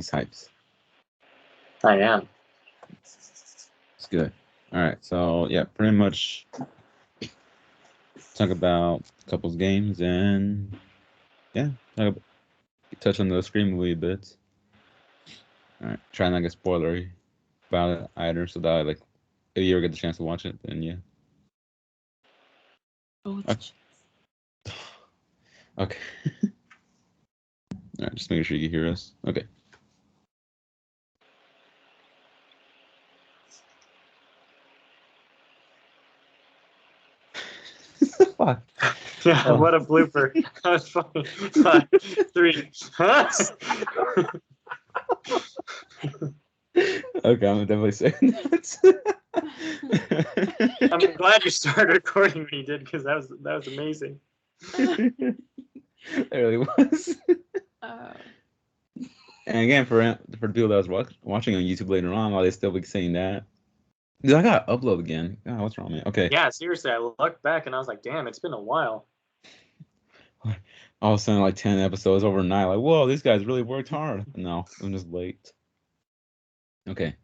He's hyped. I am. It's good. All right, so yeah, pretty much talk about couples games and yeah, touch on the Scream movie a bit. All right, try not to get spoilery about it either, so that like if you ever get the chance to watch it, then yeah. Oh, Okay. Okay. All right, just making sure you can hear us. Okay. Fuck. Yeah, Oh. what a blooper. That was funny. 5, 3. Okay, I'm definitely saying that. I'm glad you started recording when you did, because that was amazing. It really was. Oh. And again, for the people that was watching on YouTube later on, while they still be saying that, dude, I gotta upload again. God, what's wrong, man? Okay. Yeah, seriously, I looked back and I was like, damn, it's been a while. All of a sudden, like 10 episodes overnight. Like, whoa, these guys really worked hard. No, I'm just late. Okay.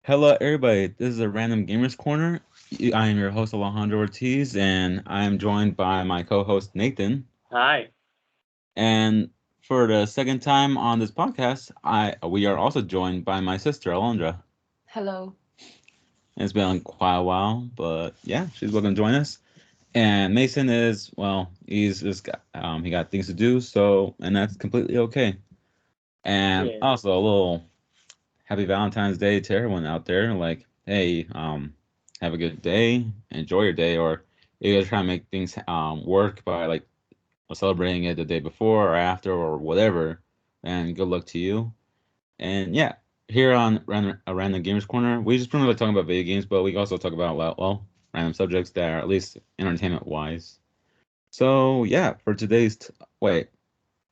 Hello, everybody. This is a Random Gamers Corner. I am your host, Alejandro Ortiz, and I am joined by my co-host, Nathan. Hi. And for the second time on this podcast, we are also joined by my sister, Alondra. Hello. It's been quite a while, but yeah, she's welcome to join us. And Mason is, well, he's just he got things to do, so and that's completely okay. And Yeah. also a little happy Valentine's Day to everyone out there. Like, hey, have a good day, enjoy your day, or if you're trying to make things work by like celebrating it the day before or after or whatever, and good luck to you. And yeah, here on Random Gamers Corner, we just pretty much like talking about video games, but we also talk about well, random subjects that are at least entertainment wise. So yeah, for today's wait,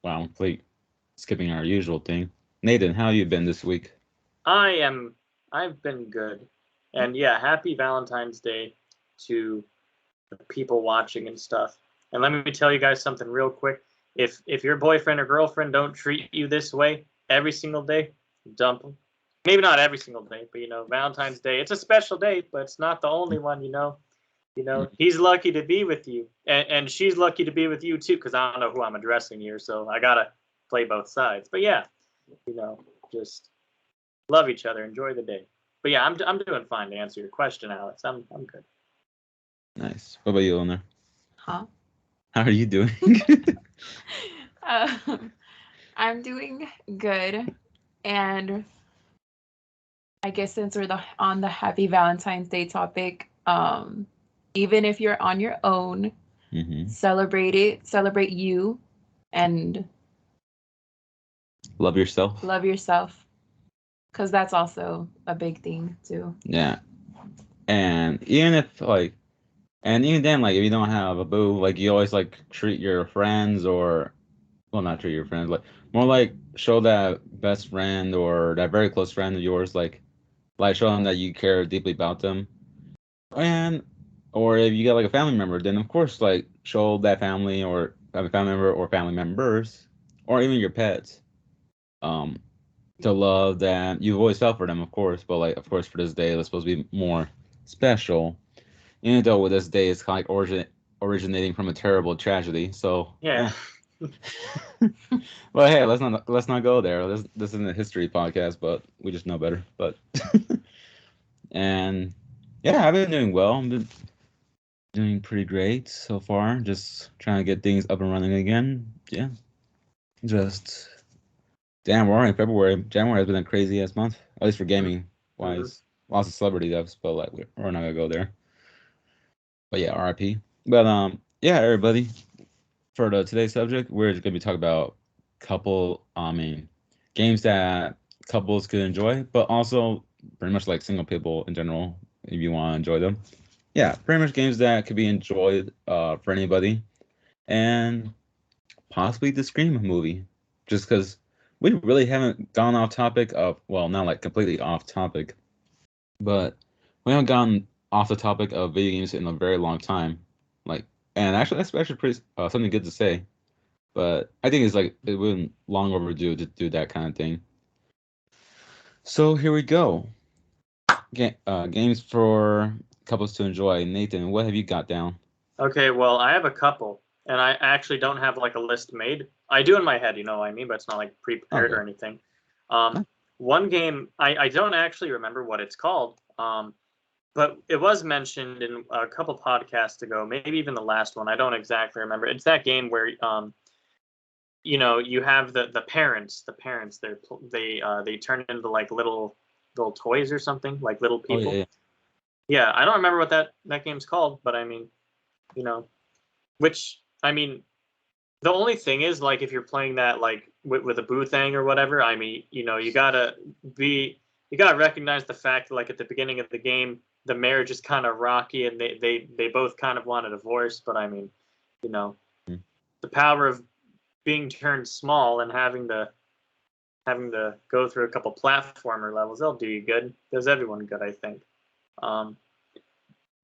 wow, complete skipping our usual thing. Nathan, how you been this week? I've been good. And yeah, happy Valentine's Day to the people watching and stuff. And let me tell you guys something real quick. If your boyfriend or girlfriend don't treat you this way every single day, dump them. Maybe not every single day, but Valentine's Day, it's a special day, but it's not the only one, he's lucky to be with you, and she's lucky to be with you too, because I don't know who I'm addressing here, so I gotta play both sides. But yeah, just love each other, enjoy the day. But yeah, I'm doing fine to answer your question, Alex. I'm good. Nice. What about you, Eleanor? Huh? How are you doing? I'm doing good, and I guess since we're on the Happy Valentine's Day topic, even if you're on your own, celebrate it. Celebrate you, and love yourself. Love yourself, because that's also a big thing too. Yeah, and even then, like if you don't have a boo, like you always like treat your friends or, well, not treat your friends, like more like show that best friend or that very close friend of yours, like show them that you care deeply about them. And or if you got like a family member, then of course like show that family or have a family member or family members or even your pets, um, to love that you've always felt for them, of course. But like of course for this day, it's supposed to be more special. Even though with this day it's kind of like originating from a terrible tragedy. So yeah. Well, hey, let's not go there. This isn't a history podcast, but we just know better. But and yeah, I've been doing well. I've been doing pretty great so far. Just trying to get things up and running again. Yeah, just damn. We're already in February. January has been a crazy ass month, at least for gaming wise. Lots of celebrity deaths, but like we're not gonna go there. But yeah, RIP. But yeah, everybody. For today's subject, we're just gonna be talking about games that couples could enjoy, but also pretty much like single people in general, if you want to enjoy them. Yeah, pretty much games that could be enjoyed for anybody, and possibly the Scream movie, just because we really haven't gone off topic of, well, not like completely off topic, but we haven't gone off the topic of video games in a very long time. Like And actually, that's actually pretty something good to say. But I think it's like it wasn't long overdue to do that kind of thing. So here we go. Games for couples to enjoy. Nathan, what have you got down? Okay, well, I have a couple, and I actually don't have like a list made. I do in my head, you know what I mean, but it's not like prepared Okay. or anything. One game, I don't actually remember what it's called, but it was mentioned in a couple podcasts ago, maybe even the last one. I don't exactly remember. It's that game where you know, you have the parents, they turn into like little toys or something, like little Oh yeah, people. yeah. Yeah, I don't remember what that game's called, but I mean, you know, which I mean, the only thing is like if you're playing that like with a boo thing or whatever, I mean, you know, you gotta recognize the fact that like at the beginning of the game, the marriage is kind of rocky and they both kind of want a divorce, but I mean, you know, Mm. the power of being turned small and having to go through a couple platformer levels, they'll do you good. Does everyone good, I think. Um,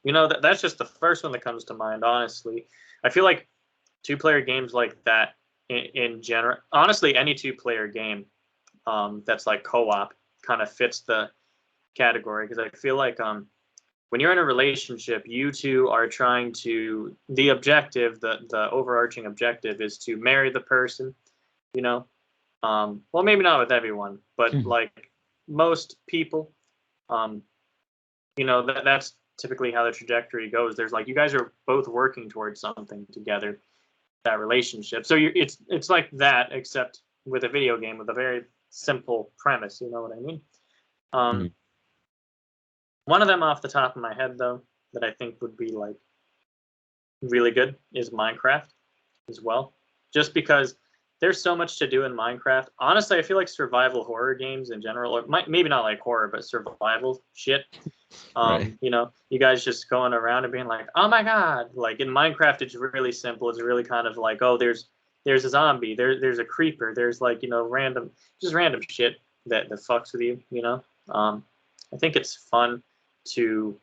you know, that's just the first one that comes to mind, honestly. I feel like two-player games like that in general, honestly, any two-player game that's like co-op kind of fits the category because I feel like when you're in a relationship, you two are trying to the objective, the overarching objective is to marry the person, you know. Well, maybe not with everyone, but like most people, um, you know, that's typically how the trajectory goes. There's like you guys are both working towards something together, that relationship. So it's like that, except with a video game with a very simple premise. You know what I mean? Um, Mhm. one of them off the top of my head, though, that I think would be like really good is Minecraft as well, just because there's so much to do in Minecraft. Honestly, I feel like survival horror games in general, or maybe not like horror, but survival shit. Right. You know, you guys just going around and being like, "Oh my god!" Like in Minecraft, it's really simple. It's really kind of like, "Oh, there's a zombie. There's a creeper. There's like just random shit that fucks with you." You know, I think it's fun to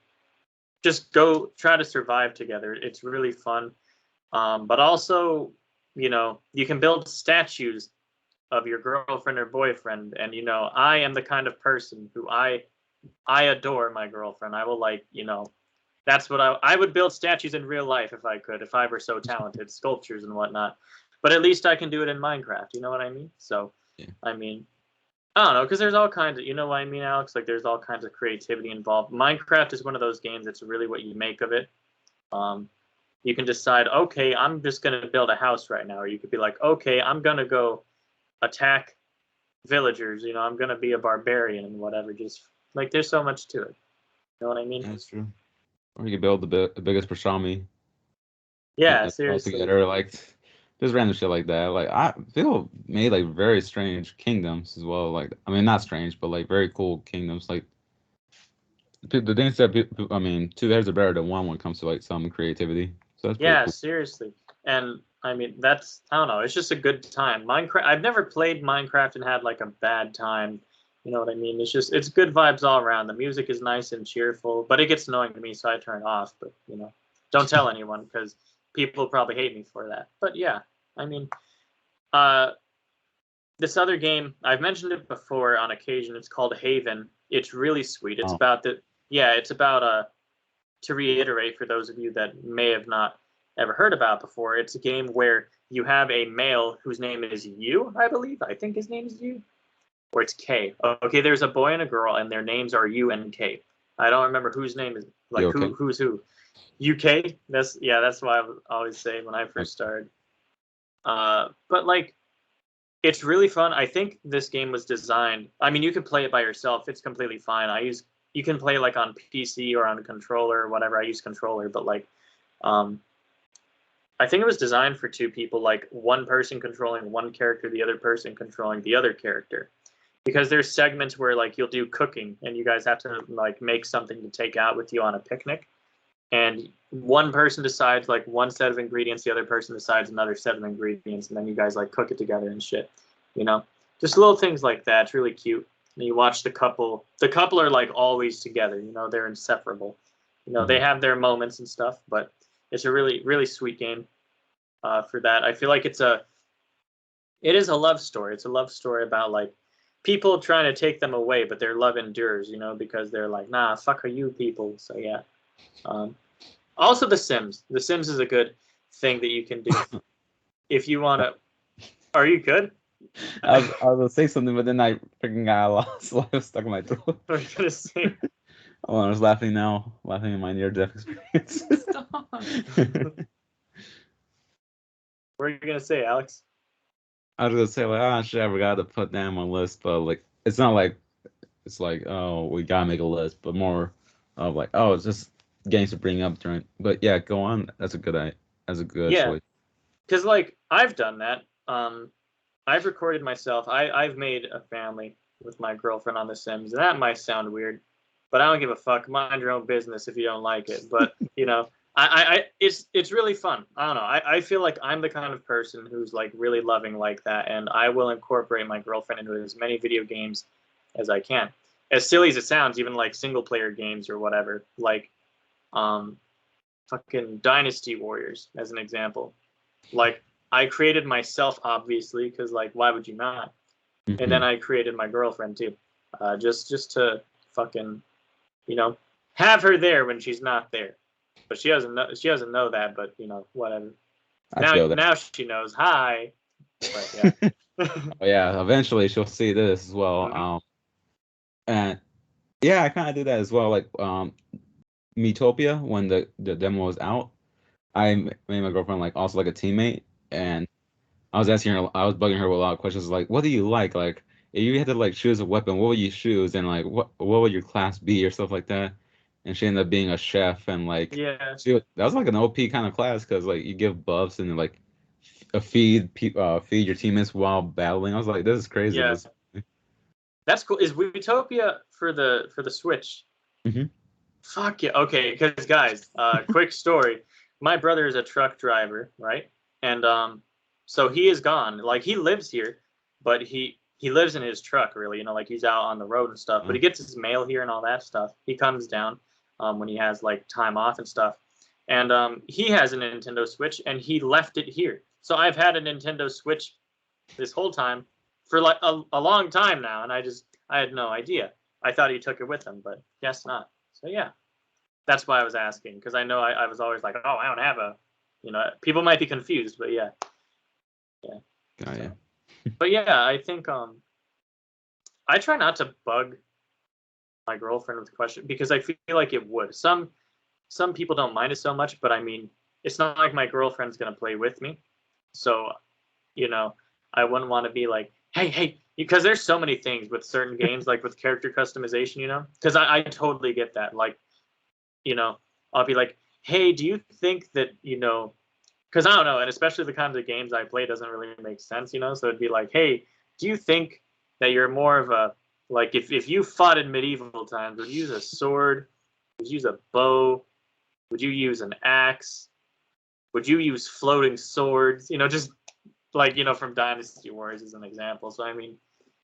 just go try to survive together. It's really fun. But also, you know, you can build statues of your girlfriend or boyfriend, and you know, I am the kind of person who I adore my girlfriend. I will like, you know, that's what I would build statues in real life if I could, if I were so talented, sculptures and whatnot. But at least I can do it in Minecraft. You know what I mean? So, Yeah. I mean, I don't know, because there's all kinds of, you know what I mean, Alex? Like, there's all kinds of creativity involved. Minecraft is one of those games that's really what you make of it. Um, you can decide, okay, I'm just going to build a house right now. Or you could be like, okay, I'm going to go attack villagers. You know, I'm going to be a barbarian and whatever. Just like, there's so much to it. You know what I mean? That's true. Or you could build the biggest pastrami Yeah, all seriously. together, like just random shit like that. Like I feel made like very strange kingdoms as well. Like I mean, not strange, but like very cool kingdoms. Like the things that people, I mean, two heads are better than one when it comes to like some creativity. So that's pretty Yeah, cool. seriously. And I mean, that's, I don't know, it's just a good time. Minecraft, I've never played Minecraft and had like a bad time. You know what I mean? It's just, it's good vibes all around. The music is nice and cheerful, but it gets annoying to me, so I turn it off. But, you know, don't tell anyone because people probably hate me for that. But yeah, I mean, uh, this other game, I've mentioned it before on occasion. It's called Haven. It's really sweet. It's Oh, about it's about to reiterate for those of you that may have not ever heard about before, it's a game where you have a male whose name is Yu, I believe. I think his name is Yu, or it's K. Okay, there's a boy and a girl, and their names are U and K. I don't remember whose name is you like okay? who's who. UK. That's what I would always say when I Okay. first started. But like it's really fun. I think this game was designed. I mean, you can play it by yourself. It's completely fine. You can play like on PC or on a controller or whatever. I use controller, but like um, I think it was designed for two people, like one person controlling one character, the other person controlling the other character. Because there's segments where like you'll do cooking and you guys have to like make something to take out with you on a picnic. And one person decides like one set of ingredients, the other person decides another set of ingredients, and then you guys like cook it together and shit. You know? Just little things like that. It's really cute. And you watch the couple. The couple are like always together, you know, they're inseparable. You know, they Mhm. have their moments and stuff, but it's a really really sweet game for that. I feel like it is a love story. It's a love story about like people trying to take them away, but their love endures, you know, because they're like, nah, fuck are you people. So yeah. Also, The Sims. The Sims is a good thing that you can do if you want to. Are you good? I was gonna say something, but then I freaking got lost. So I was stuck in my throat. I was gonna say. Oh, I was laughing now, laughing at my near-death experience. Stop. What are you gonna say, Alex? I was gonna say like, ah, shit, I forgot to put that on my list, but like, it's not like it's like, oh, we gotta make a list, but more of like, oh, it's just games to bring up during. But yeah, go on. That's a good Yeah, choice. because like I've done that. I've recorded myself. I've made a family with my girlfriend on The Sims, and that might sound weird, but I don't give a fuck. Mind your own business if you don't like it. But you know, it's really fun. I don't know. I feel like I'm the kind of person who's like really loving like that, and I will incorporate my girlfriend into as many video games as I can. As silly as it sounds, even like single player games or whatever, like um, fucking Dynasty Warriors as an example. Like I created myself obviously because like why would you not? And then Mhm. I created my girlfriend too, just to fucking you know have her there when she's not there. But she doesn't know that. But you know whatever. I Now feel that. now she knows. Hi. But yeah. Oh, yeah, eventually she'll see this as well. Mhm. And yeah, I kind of did that as well. Like, Metopia, when the demo was out, made my girlfriend like also like a teammate, and I was asking her, I was bugging her with a lot of questions like, what do you like? Like, if you had to like choose a weapon, what would you choose? And like, what would your class be or stuff like that? And she ended up being a chef, and like, Yeah. that was like an OP kind of class because like you give buffs and like feed your teammates while battling. I was like, this is crazy, Yeah. but That's cool. Is Utopia for the Switch? Mhm. Fuck yeah. Okay, because guys, quick story. My brother is a truck driver, right? And so he is gone. Like he lives here, but he lives in his truck, really. You know, like he's out on the road and stuff. But he gets his mail here and all that stuff. He comes down when he has like time off and stuff. And he has a Nintendo Switch, and he left it here. So I've had a Nintendo Switch this whole time for like a long time now, and I had no idea. I thought he took it with him, but guess not. So yeah, that's why I was asking because I know I was always like, oh, I don't have a, you know, people might be confused, but yeah, yeah. Got So, you. but yeah, I think I try not to bug my girlfriend with questions because I feel like it would. Some people don't mind it so much, but I mean, it's not like my girlfriend's gonna play with me, so you know, I wouldn't want to be like, hey, because there's so many things with certain games, like with character customization, you know, because I totally get that. Like, you know, I'll be like, hey, do you think that, you know, because I don't know, and especially the kinds of games I play doesn't really make sense, you know, so it'd be like, hey, do you think that you're more of a, like, if you fought in medieval times, would you use a sword? Would you use a bow? Would you use an axe? Would you use floating swords? You know, just like you know from Dynasty Wars as an example. So I mean,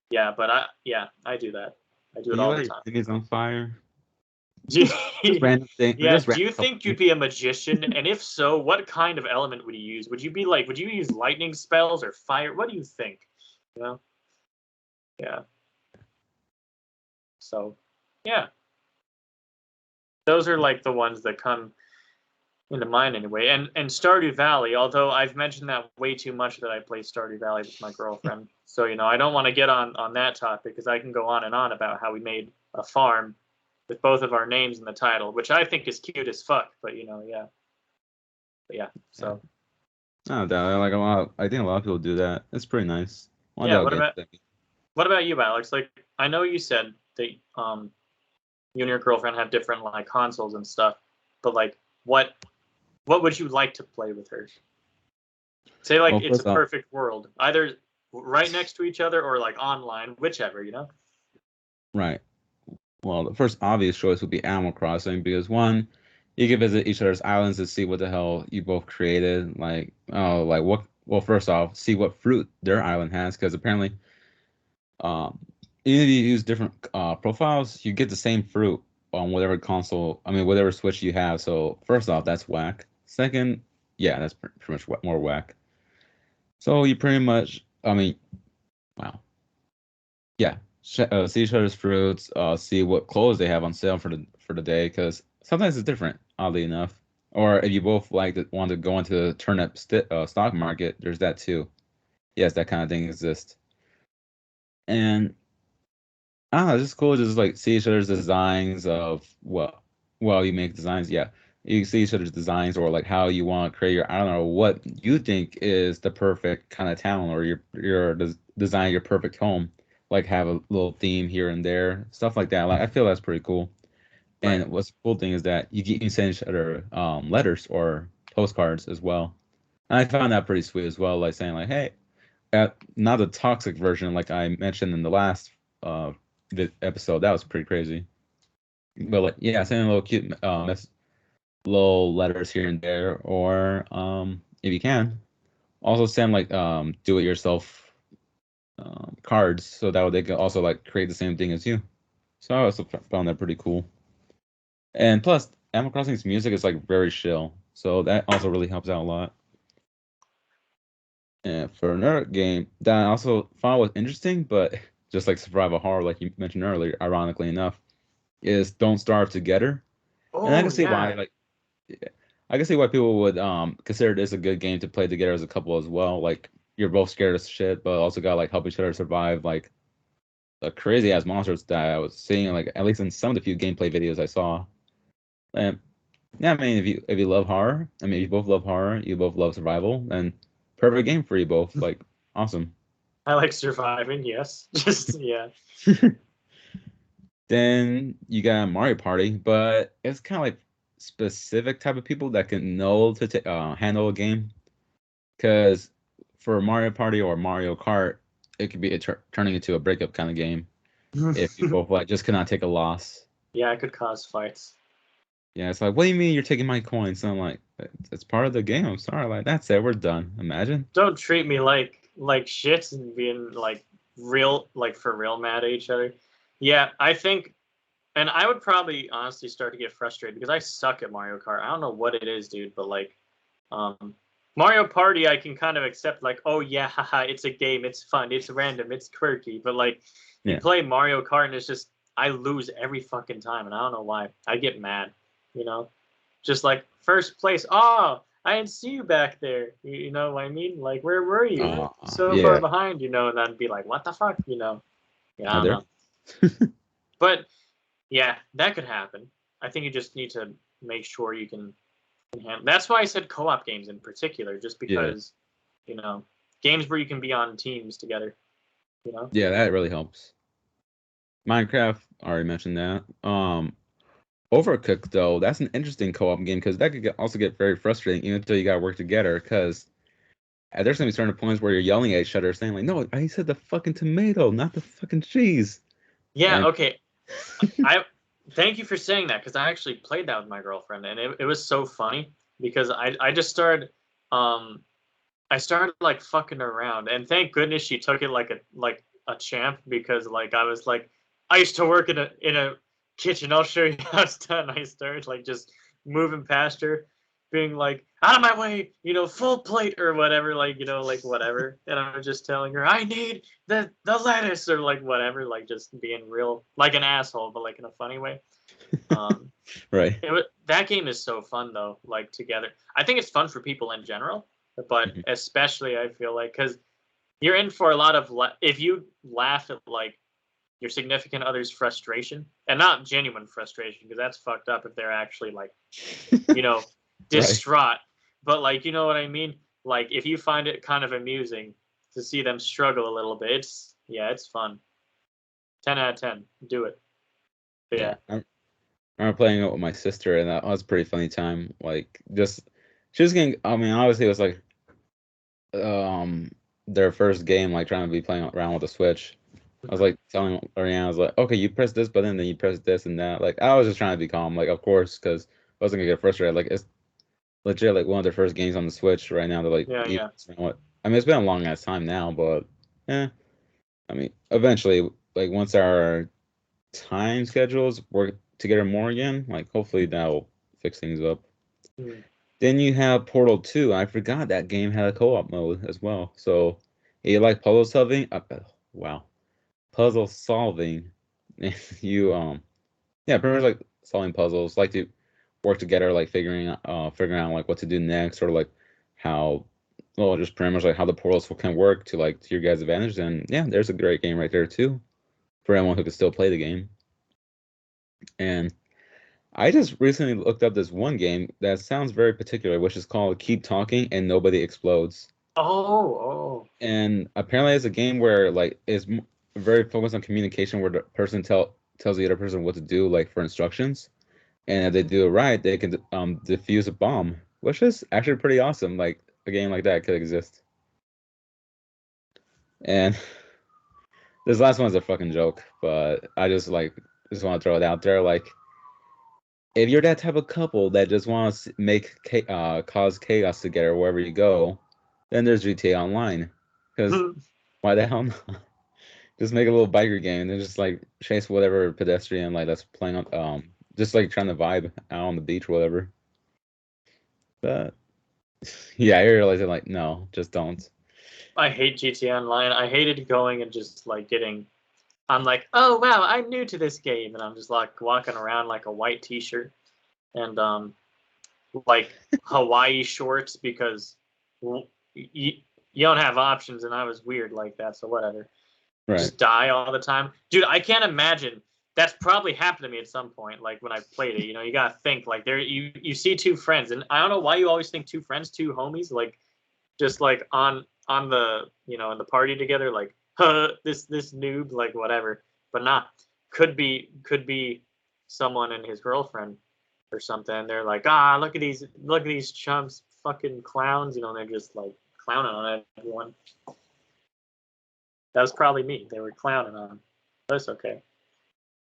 yeah, but I do that. I do Do it you all the let your time. enemies on fire? Do Just you, random thing, yeah, just do you random. think you'd be a magician? And if so, what kind of element would you use? Would you be like, would you use lightning spells or fire? What do you think? You know? Yeah. So, yeah, those are like the ones that come into mind anyway. And Stardew Valley, although I've mentioned that way too much that I play Stardew Valley with my girlfriend. So, you know, I don't want to get on that topic because I can go on and on about how we made a farm with both of our names in the title, which I think is cute as fuck, but you know, yeah. But yeah. Yeah. So, No doubt. Like I think a lot of people do that. It's pretty nice. One day yeah, I'll get into that. what about you, Alex? Like I know you said that you and your girlfriend have different like consoles and stuff, but like what would you like to play with her? Say like Well, it's a first off, perfect world, either right next to each other or like online, whichever, you know? right. Well, the first obvious choice would be Animal Crossing because one, you can visit each other's islands to see what the hell you both created. Like, oh, like what? Well, first off, see what fruit their island has because apparently, um, even if you use different profiles, you get the same fruit on whatever console. I mean, whatever Switch you have. So first off, that's whack. Second, yeah, that's pretty much more whack. So you pretty much, I mean, wow, yeah. See each other's fruits. See what clothes they have on sale for the day, because sometimes it's different, oddly enough. Or if you both want to go into the turnip stock market, there's that too. Yes, that kind of thing exists. And I don't know, it's just cool to just like see each other's designs of well, you make designs, yeah. You see each other's designs or like how you want to create your, I don't know, what you think is the perfect kind of town or design your perfect home. Like have a little theme here and there, stuff like that. Like I feel that's pretty cool. Right. And what's the cool thing is that you can send each other letters or postcards as well. And I found that pretty sweet as well, like saying like, hey, not the toxic version like I mentioned in the last uh episode. That was pretty crazy. But like, yeah, sending little cute little letters here and there, or if you can, also send like do it yourself cards, so that way they can also like create the same thing as you. So I also found that pretty cool. And plus, Animal Crossing's music is like very chill, so that also really helps out a lot. And for another game that I also found was interesting, but just like survival horror, like you mentioned earlier, ironically enough, is Don't Starve Together. And I Oh can see why, yeah. like, yeah, I can see why people would consider this a good game to play together as a couple as well. Like, you're both scared as shit, but also gotta like help each other survive like the crazy ass monsters that I was seeing, like at least in some of the few gameplay videos I saw. And yeah, I mean, if you love horror, I mean, if you both love horror, you both love survival, then perfect game for you both. Like, awesome. I like surviving. Yes. Just yeah. Then you got Mario Party, but it's kind of like specific type of people that can know to handle a game. Because for Mario Party or Mario Kart, it could be turning into a breakup kind of game if you both like just cannot take a loss. Yeah, I could cause fights. Yeah, it's like, what do you mean you're taking my coins? And I'm like, it's part of the game. I'm sorry, like that's it. We're done. Imagine. Don't treat me like shit and being like real like for real mad at each other. Yeah, I think, and I would probably honestly start to get frustrated because I suck at Mario Kart. I don't know what it is, dude, but like um Mario Party I can kind of accept like, oh yeah, haha, it's a game, it's fun, it's random, it's quirky, but like you Yeah. play Mario Kart and it's just I lose every fucking time and I don't know why. I get mad, you know? Just like first place. Oh, I didn't see you back there. You know what I mean? Like, where were you? So far Yeah. behind, and then be like, what the fuck? Yeah, I Are don't there? know. But yeah, that could happen. I think you just need to make sure you can handle. That's why I said co-op games in particular, just Yeah. because, you know, games where you can be on teams together. You know. Yeah, that really helps. Minecraft, I already mentioned that. Overcooked though, that's an interesting co-op game because that could also get very frustrating even until you gotta work together. Because there's gonna be certain points where you're yelling at each other, saying like, "No, I said the fucking tomato, not the fucking cheese." Yeah. And Okay. I thank you for saying that because I actually played that with my girlfriend and it was so funny because I just started um I started like fucking around and thank goodness she took it like a champ because like I was like I used to work in a kitchen. I'll show you how it's done. I started like just moving past her, being like out of my way, full plate or whatever, like like whatever. And I was just telling her I need the lettuce or like whatever, like just being real like an asshole, but like in a funny way. Um, right. that game is so fun though, like together. I think it's fun for people in general, but Mhm. especially I feel like because you're in for a lot of if you laugh at like your significant other's frustration and not genuine frustration because that's fucked up if they're actually like you know Right. distraught, but like you know what I mean. Like if you find it kind of amusing to see them struggle a little bit, it's fun. 10 out of 10, do it. But Yeah. yeah, I remember playing it with my sister, and that was a pretty funny time. Like, just she was getting. I mean, obviously, it was like um their first game, like trying to be playing around with the Switch. I was like telling Ariana, I was like, okay, you press this button, then you press this and that. Like, I was just trying to be calm, like, of course, because I wasn't gonna get frustrated. Like, it's legit like one of their first games on the Switch right now. They're like, yeah, even yeah. what? I mean, it's been a long ass time now, but yeah. I mean, eventually, like once our time schedules work together more again, like hopefully that'll fix things up. Hmm. Then you have Portal 2. I forgot that game had a co-op mode as well. So, if you like puzzle solving, wow, puzzle solving, you yeah, pretty much like solving puzzles, like to work together, like figuring out like what to do next, or like how, well, just pretty much like how the portals can work to your guys' advantage. And yeah, there's a great game right there too for anyone who can still play the game. And I just recently looked up this one game that sounds very particular, which is called Keep Talking and Nobody Explodes. Oh. And apparently it's a game where like it's very focused on communication, where the person tells the other person what to do, like for instructions. And if they do it right, they can defuse a bomb, which is actually pretty awesome. Like a game like that could exist. And this last one's a fucking joke, but I just want to throw it out there. Like, if you're that type of couple that just wants to cause chaos together wherever you go, then there's GTA Online. Because why the hell not? Just make a little biker game and just like chase whatever pedestrian like that's playing on just like trying to vibe out on the beach or whatever. But yeah, I realized like no, just don't. I hate GTA Online. I hated going and just like getting. I'm like, oh wow, I'm new to this game, and I'm just like walking around like a white T-shirt and like Hawaii shorts because you don't have options, and I was weird like that, so whatever. Right. Just die all the time, dude. I can't imagine. That's probably happened to me at some point, like when I played it. You know, you gotta think like you see two friends, and I don't know why you always think two friends, two homies, like just like on the in the party together, like this noob, like whatever, but not could be someone and his girlfriend or something. They're like, look at these chumps, fucking clowns, they're just like clowning on everyone. That was probably me. They were clowning on. That's okay.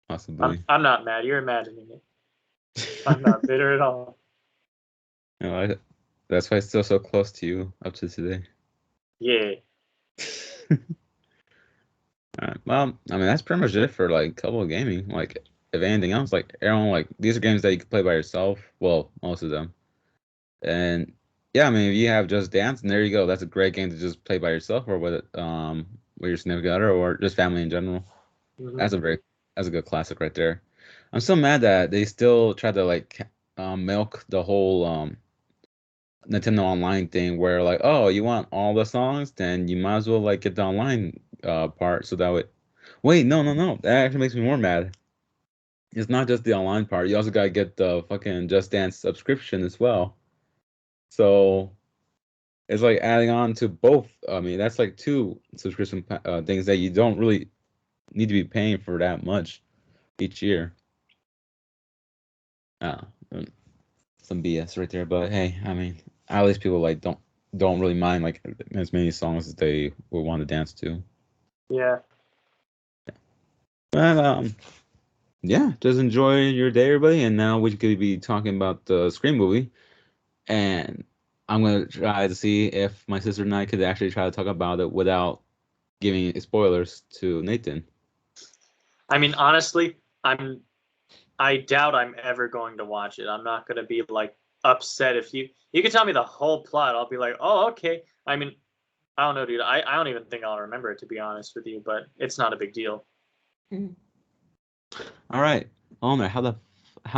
Possibly. I'm not mad. You're imagining it. I'm not bitter at all. No, that's why it's still so close to you up to today. Yeah. Alright, well, I mean that's pretty much it for like couple gaming. Like if anything else, like everyone, like these are games that you can play by yourself. Well, most of them. And yeah, I mean if you have Just Dance, and there you go. That's a great game to just play by yourself or with your significant other or just family in general. Mm-hmm. That's a good classic right there. I'm so mad that they still try to like milk the whole Nintendo Online thing where like, oh, you want all the songs, then you might as well like get the online part so that way. Wait, no. That actually makes me more mad. It's not just the online part. You also gotta get the fucking Just Dance subscription as well. So it's like adding on to both. I mean, that's like two subscription things that you don't really need to be paying for that much each year. Uh, some BS right there, but hey, I mean, at least people like don't really mind like as many songs as they would want to dance to. Yeah. But yeah, just enjoy your day, everybody. And now we could be talking about the Scream movie, and I'm gonna try to see if my sister and I could actually try to talk about it without giving spoilers to Nathan. I mean, honestly, I doubt I'm ever going to watch it. I'm not going to be like upset if you can tell me the whole plot. I'll be like, oh, okay. I mean, I don't know, dude. I don't even think I'll remember it, to be honest with you, but it's not a big deal. Mm-hmm. All right, Omer, how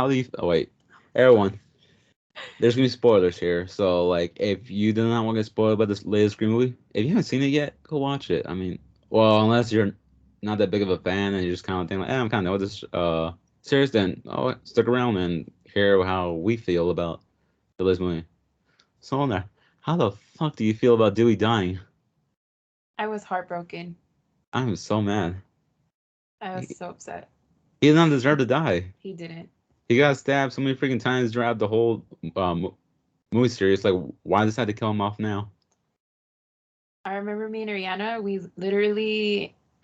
do you? Oh wait, everyone. There's gonna be spoilers here, so like if you do not want to get spoiled by this latest Scream movie, if you haven't seen it yet, go watch it. I mean, well, unless you're not that big of a fan and you're just kind of thinking like, I'm kind of know this series, then stick around and hear how we feel about the latest movie. So on there, how the fuck do you feel about Dewey dying? I was heartbroken. I'm so mad. I was so upset. He did not deserve to die. He didn't. He got stabbed so many freaking times throughout the whole movie series. Like, why decide to kill him off now? I remember me and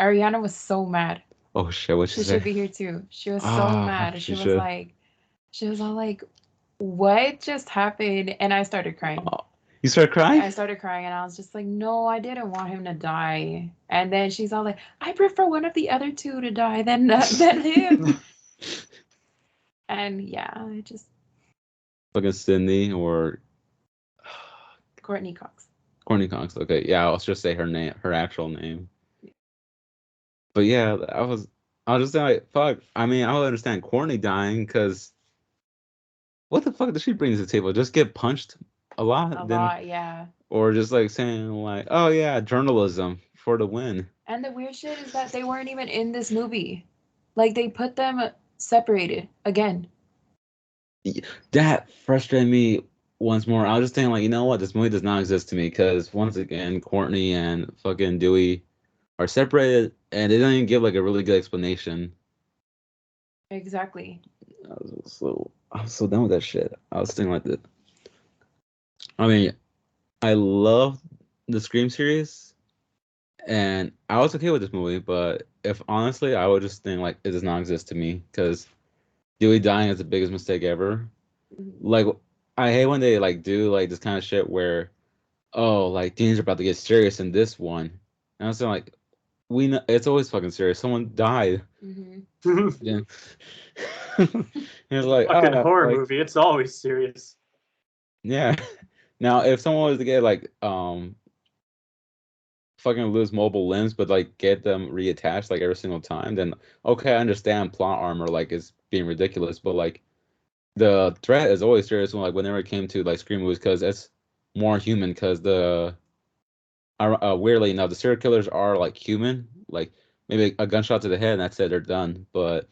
Ariana was so mad. Oh shit, what she She say? should be here too. She was so mad. She was all like, what just happened? And I started crying. Oh, you started crying? I started crying and I was just like, no, I didn't want him to die. And then she's all like, I prefer one of the other two to die than him. And yeah, I just fucking Sydney or Courtney Cox. Courtney Cox. Okay, yeah, I'll just say her name, her actual name. But yeah, I was just saying like, fuck. I mean, I would understand Courtney dying because what the fuck does she bring to the table? Just get punched a lot, A then, lot, yeah. or just like saying like, oh yeah, journalism for the win. And the weird shit is that they weren't even in this movie. Like they put them separated again. That frustrated me once more. I was just thinking like, you know what, this movie does not exist to me because once again, Courtney and fucking Dewey are separated, and they don't even give like a really good explanation. Exactly. I was so done with that shit. I was thinking like that. I mean, I love the Scream series, and I was okay with this movie, but if honestly, I would just think like it does not exist to me because Dewey dying is the biggest mistake ever. Like, I hate when they like do like this kind of shit where, oh, like things are about to get serious in this one, and I was like, we know it's always fucking serious. Someone died. Yeah. It's like, Fucking oh, horror like, movie. It's always serious. yeah. Now, if someone was to get like fucking lose mobile limbs, but like get them reattached like every single time, then okay, I understand plot armor like is being ridiculous, but like the threat is always serious when like whenever it came to like Scream movies because it's more human because the weirdly enough the serial killers are like human, like maybe a gunshot to the head and that's it, they're done, but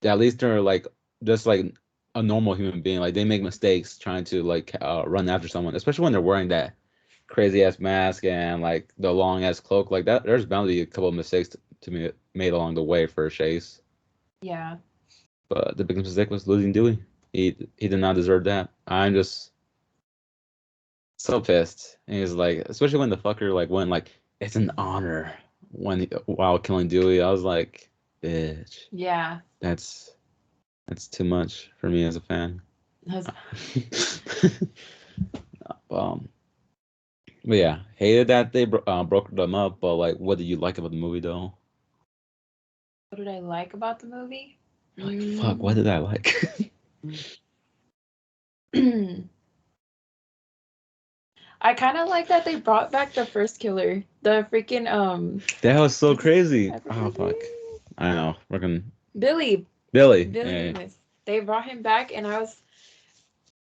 at least they're like just like a normal human being. Like they make mistakes trying to like run after someone, especially when they're wearing that crazy ass mask and like the long ass cloak. Like that, there's bound to be a couple of mistakes to me made along the way for a chase. Yeah. But the biggest mistake was losing Dewey. He did not deserve that. I'm just so pissed. And he's like, especially when the fucker like went like, it's an honor while killing Dewey. I was like, bitch. Yeah. That's too much for me as a fan. um, but yeah, hated that they broke them up. But like, what did you like about the movie though? What did I like about the movie? Like, fuck, what did I like? I kind of like that they brought back the first killer, the freaking That was so crazy. I forgot Oh his fuck, name. I know, freaking Billy Billy. Loomis. They brought him back, and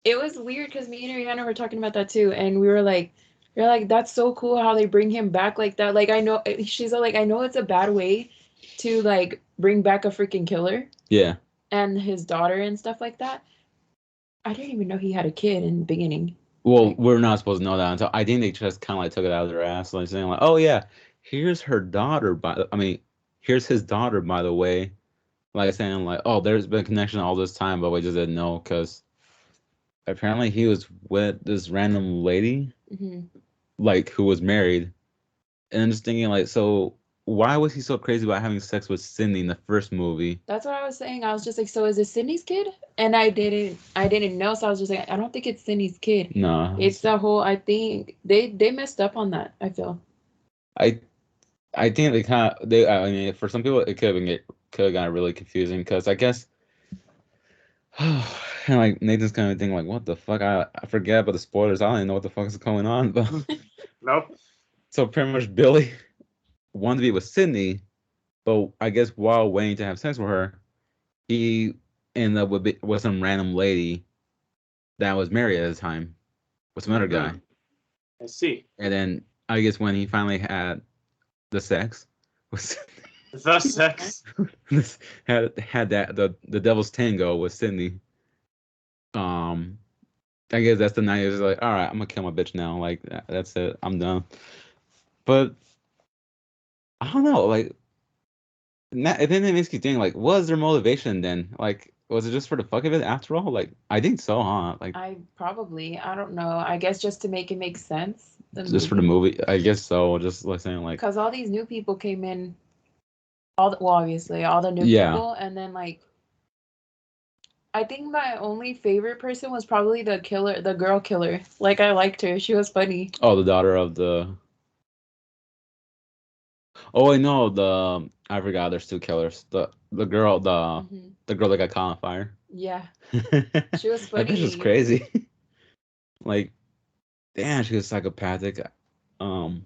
it was weird because me and Ariana were talking about that too, and we're like, that's so cool how they bring him back like that. Like I know she's like, I know it's a bad way to like bring back a freaking killer. Yeah. And his daughter and stuff like that. I didn't even know he had a kid in the beginning. Well, Like, we're not supposed to know that until I think they just kind of like took it out of their ass, like saying like, "Oh yeah, here's her daughter." I mean, here's his daughter, by the way. Like saying like, "Oh, there's been a connection all this time, but we just didn't know because apparently he was with this random lady, like who was married." And I'm just thinking like, so why was he so crazy about having sex with Cindy in the first movie? that's what I was saying. I was just like, so is it Sydney's kid? And I didn't know, so I was just like, I don't think it's Sydney's kid. No, It's the whole. I think they messed up on that. I feel. I I think they kind of they. I mean, for some people, it could have gotten really confusing because I guess. And like Nathan's kind of thinking like, what the fuck? I forget about the spoilers. I don't even know what the fuck is going on. But Nope. so pretty much Billy wanted to be with Sydney, but I guess while waiting to have sex with her, he ended up with some random lady that was married at the time with some other guy. I see. And then I guess when he finally had the sex with The sex. had that the devil's tango with Sydney. I guess that's the night. It was like, all right, I'm gonna kill my bitch now. Like that's it. I'm done. But I don't know. Like, then it makes you think. Like, what was their motivation then? Like, was it just for the fuck of it? After all, like, I think so, huh? Like, I don't know. I guess just to make it make sense. just for the movie. I guess so. Just like saying like, because all these new people came in. Obviously all the new yeah. people, and then like. I think my only favorite person was probably the killer, the girl killer. Like I liked her. She was funny. Oh, the daughter of the. Oh wait, no, the I forgot. There's two killers. The girl, the girl that got caught on fire. Yeah, she was That bitch was funny. crazy. Like, damn, she was psychopathic. Um,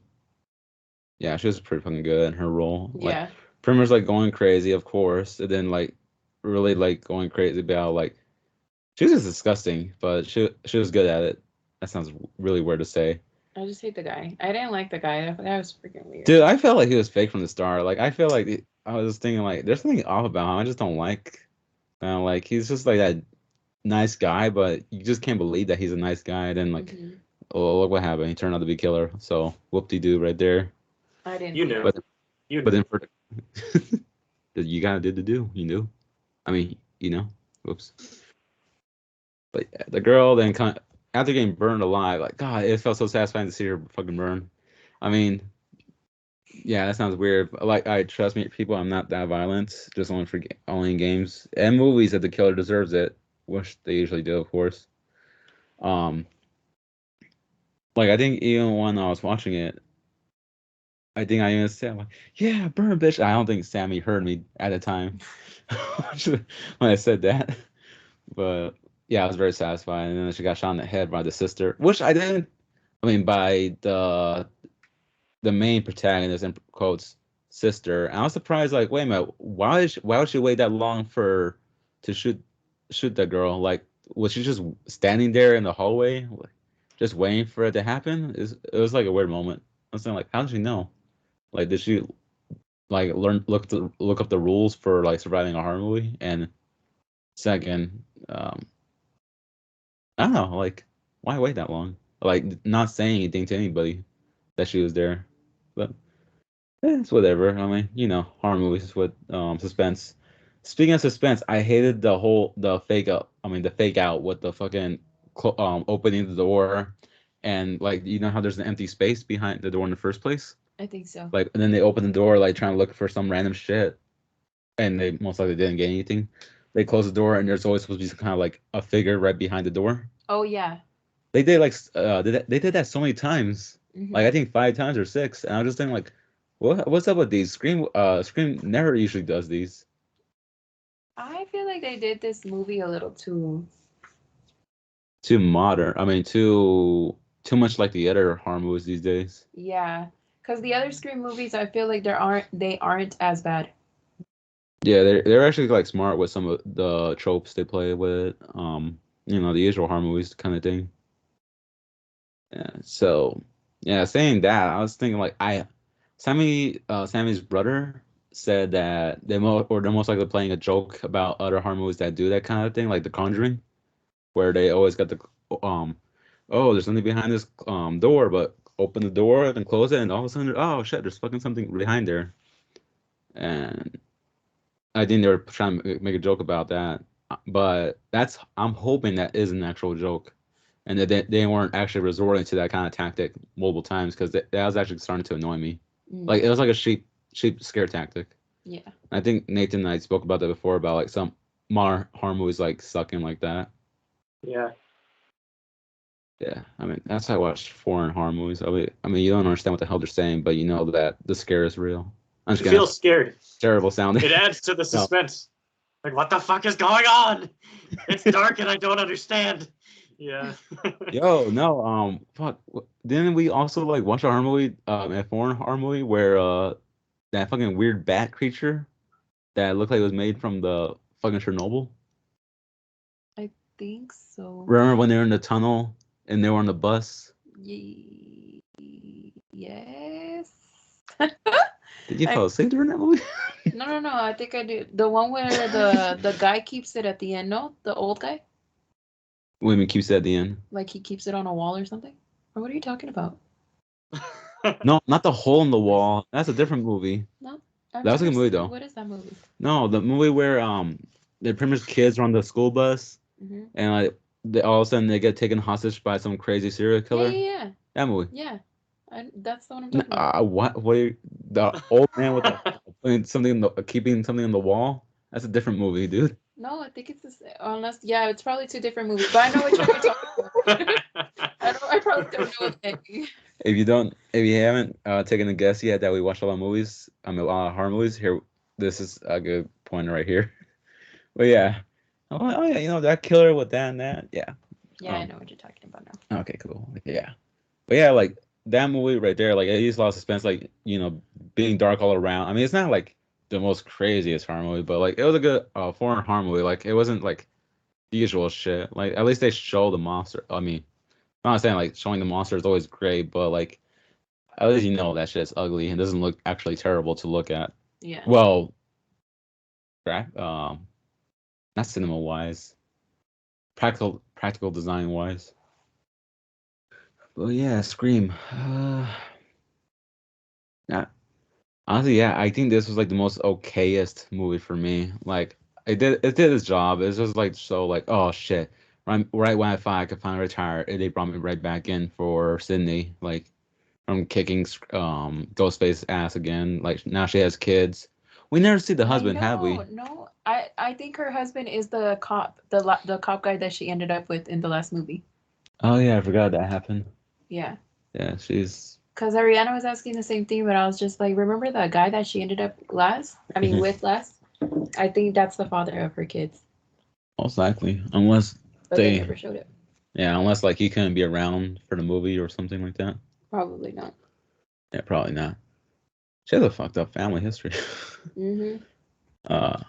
yeah, she was pretty fucking good in her role. Like, Yeah. Primer's like going crazy, of course, and then like really like going crazy about like she was just disgusting, but she was good at it. That sounds really weird to say. I just hate the guy. I didn't like the guy. That was freaking weird. Dude, I felt like he was fake from the start. Like I feel like I was thinking like there's something off about him. I just don't like. Like he's just like that nice guy, but you just can't believe that he's a nice guy. Then like, oh look what happened. He turned out to be killer. So whoop de doo right there. I didn't. You see knew. that. But You but knew. then for you gotta did the do. You knew. I mean, you know. Whoops. But yeah, the girl then kind of, after getting burned alive, like God, it felt so satisfying to see her fucking burn. I mean, yeah, that sounds weird. Like, I trust me, people, I'm not that violent. Just only for only in games and movies that the killer deserves it, which they usually do, of course. Um, like I think even when I was watching it, I think I even said like, "Yeah, burn, bitch." I don't think Sammy heard me at the time when I said that, but yeah, I was very satisfied. And then she got shot in the head by the sister, which I didn't. I mean, by the main protagonist in quotes sister. And I was surprised, like, wait a minute, why would she wait that long for to shoot that girl? Like, was she just standing there in the hallway, like, just waiting for it to happen? It was like a weird moment. I was saying, like, how did she know? Like, did she like look up the rules for like surviving a horror movie? And second, I don't know, like, why wait that long? Like, not saying anything to anybody that she was there, but. It's whatever. I mean, horror movies with suspense. Speaking of suspense, I hated the fake out. I mean, the fake out with the fucking opening the door, and like how there's an empty space behind the door in the first place. I think so. Like, and then they open the door like trying to look for some random shit, and they most likely didn't get anything. They close the door, and there's always supposed to be some kind of like a figure right behind the door. Oh yeah. They did like they did that so many times. Hmm. Like I think 5 times or 6, and I was just thinking like, what's up with these? Scream never usually does these. I feel like they did this movie a little too. Too modern. I mean, too much like the other horror movies these days. Yeah, because the other Scream movies, I feel like they aren't as bad. Yeah, they're actually like smart with some of the tropes they play with. The usual horror movies kind of thing. Yeah. So, yeah, saying that, I was thinking like Sammy's brother said that they're most likely playing a joke about other horror movies that do that kind of thing, like The Conjuring, where they always got the oh, there's something behind this door, but open the door and close it, and all of a sudden, oh shit, there's fucking something behind there. And I think they were trying to make a joke about that, but I'm hoping that is an actual joke, and that they weren't actually resorting to that kind of tactic multiple times because that was actually starting to annoy me. Like it was like a sheep scare tactic. Yeah. I think Nathan and I spoke about that before about like some more horror movies like sucking like that. Yeah. Yeah, I mean that's how I watch foreign horror movies. I mean you don't understand what the hell they're saying, but you know that the scare is real. I'm just You kidding. feel scared. Terrible sounding. It adds to the No. suspense. Like, what the fuck is going on? It's dark and I don't understand. Yeah. Yo, no, fuck. Didn't we also like watch a horror movie, a foreign horror movie where that fucking weird bat creature that looked like it was made from the fucking Chernobyl? I think so. Remember when they were in the tunnel and they were on the bus? Yes. Did you fall asleep during that movie? No. I think I do. The one where the guy keeps it at the end. No, the old guy. Women keeps it at the end. Like he keeps it on a wall or something. Or what are you talking about? No, not the hole in the wall. That's a different movie. No, That was a good movie though. What is that movie? No, the movie where the pretty much kids are on the school bus and like all of a sudden they get taken hostage by some crazy serial killer. Yeah. That movie. Yeah. That's the one I'm talking about. What the old man with keeping something in the wall? That's a different movie, dude. No, I think it's this. Unless, yeah, it's probably two different movies. But I know which one you're talking about. I probably don't know the name. If you haven't taken a guess yet that we watch a lot of movies, I mean a lot of horror movies. Here, this is a good point right here. But yeah, oh yeah, that killer with that and that. Yeah. Yeah, I know what you're talking about now. Okay, cool. Yeah. But yeah, like that movie right there, like it used a lot of suspense, like being dark all around. I mean, it's not like the most craziest horror movie, but like it was a good foreign horror movie. Like it wasn't like the usual shit. Like at least they show the monster. I mean, I'm not saying like showing the monster is always great, but like at least that shit's ugly and doesn't look actually terrible to look at. Yeah. Well, not cinema wise, practical design wise. But yeah, Scream. Yeah, honestly, yeah, I think this was like the most okayest movie for me. Like it did its job. It's just like so like oh shit. Right when I thought I could finally retire, they brought me right back in for Sydney. Like I'm kicking Ghostface's ass again. Like now she has kids. We never see the I husband, have know, we? no. I think her husband is the cop, the cop guy that she ended up with in the last movie. Oh yeah, I forgot that happened. Yeah. Yeah, she's Because Ariana was asking the same thing, but I was just like, remember the guy that she ended up with last? I think that's the father of her kids, most likely, unless but they they, never showed it. yeah, unless like he couldn't be around for the movie or something like that. Probably not. Yeah, probably not. She has a fucked up family history. Mm-hmm. uh,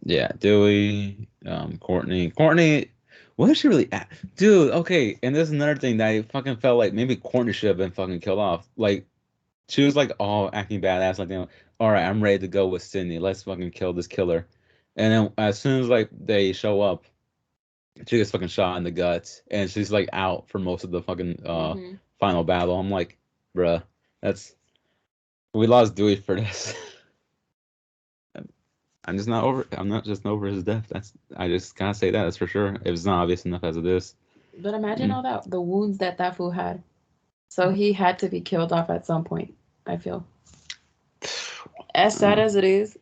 yeah, Dewey, Courtney. What is she really at? Dude, okay, and there's another thing that I fucking felt like maybe Courtney should have been fucking killed off. Like she was like all acting badass, like all right, I'm ready to go with Sydney. Let's fucking kill this killer. And then as soon as like they show up, she gets fucking shot in the guts, and she's like out for most of the fucking Mm-hmm. final battle. I'm like, bruh, that's we lost Dewey for this. I'm just not over. I'm not just over his death. I just gotta say that. That's for sure. If it's not obvious enough as it is. But imagine Mm. all the wounds that fool had. So he had to be killed off at some point, I feel. As sad as it is,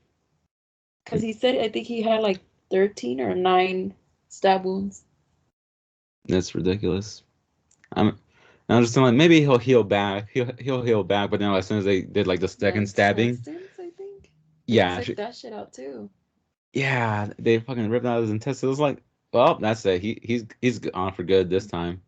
because he said, I think he had like 13 or 9 stab wounds. That's ridiculous. I'm. I'm just like maybe he'll heal back. He'll heal back. But then as soon as they did like the The second stabbing, intestines, I think. They yeah, took that shit out too. yeah, they fucking ripped out his intestines. It was like, well, that's it. He's on for good this time.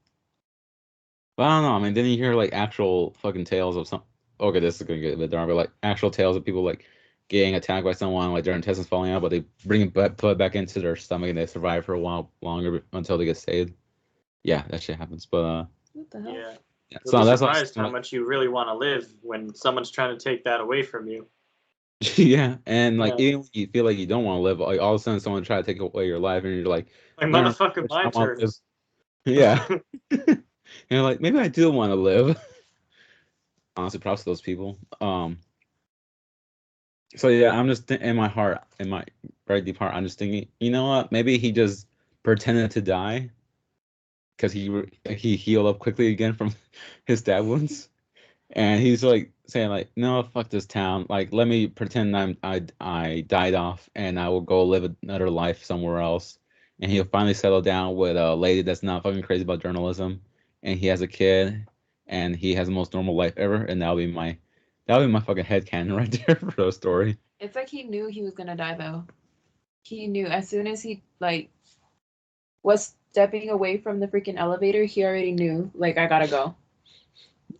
But I don't know. I mean, didn't you hear like actual fucking tales of some? Okay, this is gonna get a bit dark, but like actual tales of people like getting attacked by someone, like their intestines falling out, but they bring it back, put it back into their stomach, and they survive for a while longer until they get saved. Yeah, that shit happens. But What the hell? Yeah. yeah. You'll So be that's surprised how like, much you really want to live when someone's trying to take that away from you. yeah, and like Yeah. even when you feel like you don't want to live, like all of a sudden someone try to take away your life, and you're like, Like, no, motherfucker, I my want to turn. live. Yeah, and you're like maybe I do want to live. Honestly, props to those people. So yeah, I'm just in my heart, in my very deep heart, I'm just thinking, you know what? Maybe he just pretended to die because he healed up quickly again from his stab wounds, and he's like saying like, no, fuck this town. Like, let me pretend I died off, and I will go live another life somewhere else, and he'll finally settle down with a lady that's not fucking crazy about journalism, and he has a kid, and he has the most normal life ever, and that'll be my fucking headcanon right there for the story. It's like he knew he was gonna die though. He knew as soon as he like was stepping away from the freaking elevator, he already knew like I gotta go.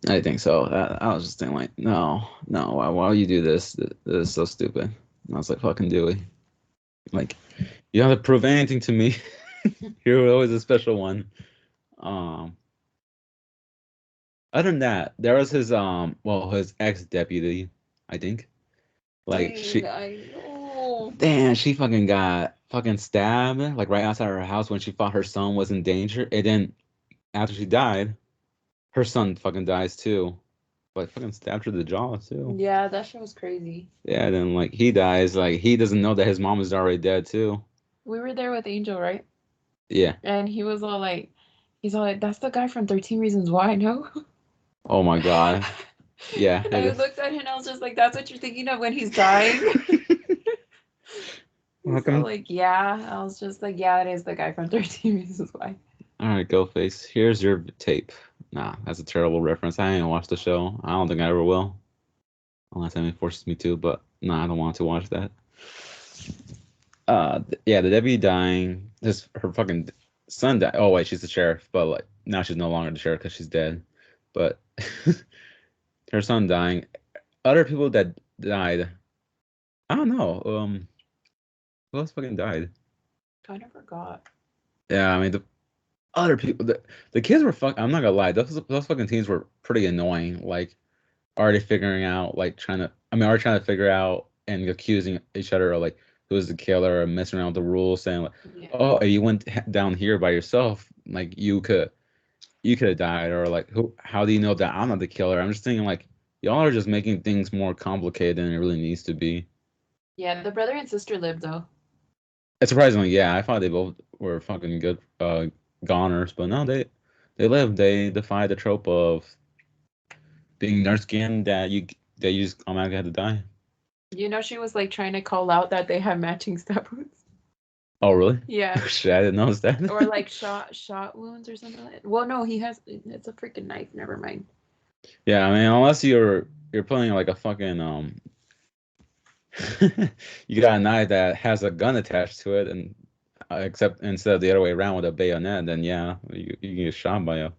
I think so. I was just thinking like, no, no, why would you do this? This is so stupid. And I was like, fucking Dewey. Like, you don't have to prove anything to me. You're always a special one. Um, Other than that, there was his ex deputy, I think. Like Dang, I know. damn, she fucking got fucking stabbed like right outside her house when she thought her son was in danger. And then after she died, her son fucking dies too. Like fucking stabbed her in the jaw too. Yeah, that shit was crazy. Yeah, then like he dies, like he doesn't know that his mom is already dead too. We were there with Angel, right? Yeah. And he's all like, that's the guy from 13 Reasons Why, no? Oh my God. Yeah, And it I is. looked at him and I was just like, that's what you're thinking of when he's dying? He's all Welcome. like, yeah. I was just like, yeah, it is the guy from 13 Reasons Why. All right, go face. Here's your tape. Nah, that's a terrible reference. I ain't watched the show. I don't think I ever will, unless anyone forces me to. But no, I don't want to watch that. Yeah, the deputy dying. Her fucking son died. Oh wait, she's the sheriff. But like, now she's no longer the sheriff because she's dead. But her son dying. Other people that died, I don't know. Who else fucking died? Kind of forgot. Yeah, I mean the other people, the kids were fuck. I'm not gonna lie, those fucking teens were pretty annoying. Like already figuring out, like already trying to figure out and accusing each other of like who's the killer, or messing around with the rules, saying like, Yeah. oh, you went down here by yourself, like you could have died, or like how do you know that I'm not the killer? I'm just thinking like y'all are just making things more complicated than it really needs to be. Yeah, the brother and sister lived though. Surprisingly, yeah, I thought they both were fucking good goners, but no, they lived. They defied the trope of being dark skinned that you just automatically had to die. You know, she was like trying to call out that they have matching stab wounds. Oh, really? Yeah. Shit, I didn't notice that. Or like shot wounds or something like that. Well, no, it's a freaking knife. Never mind. Yeah, I mean, unless you're playing like a fucking you got a knife that has a gun attached to it, and except instead of the other way around with a bayonet, then yeah, you can get shot by a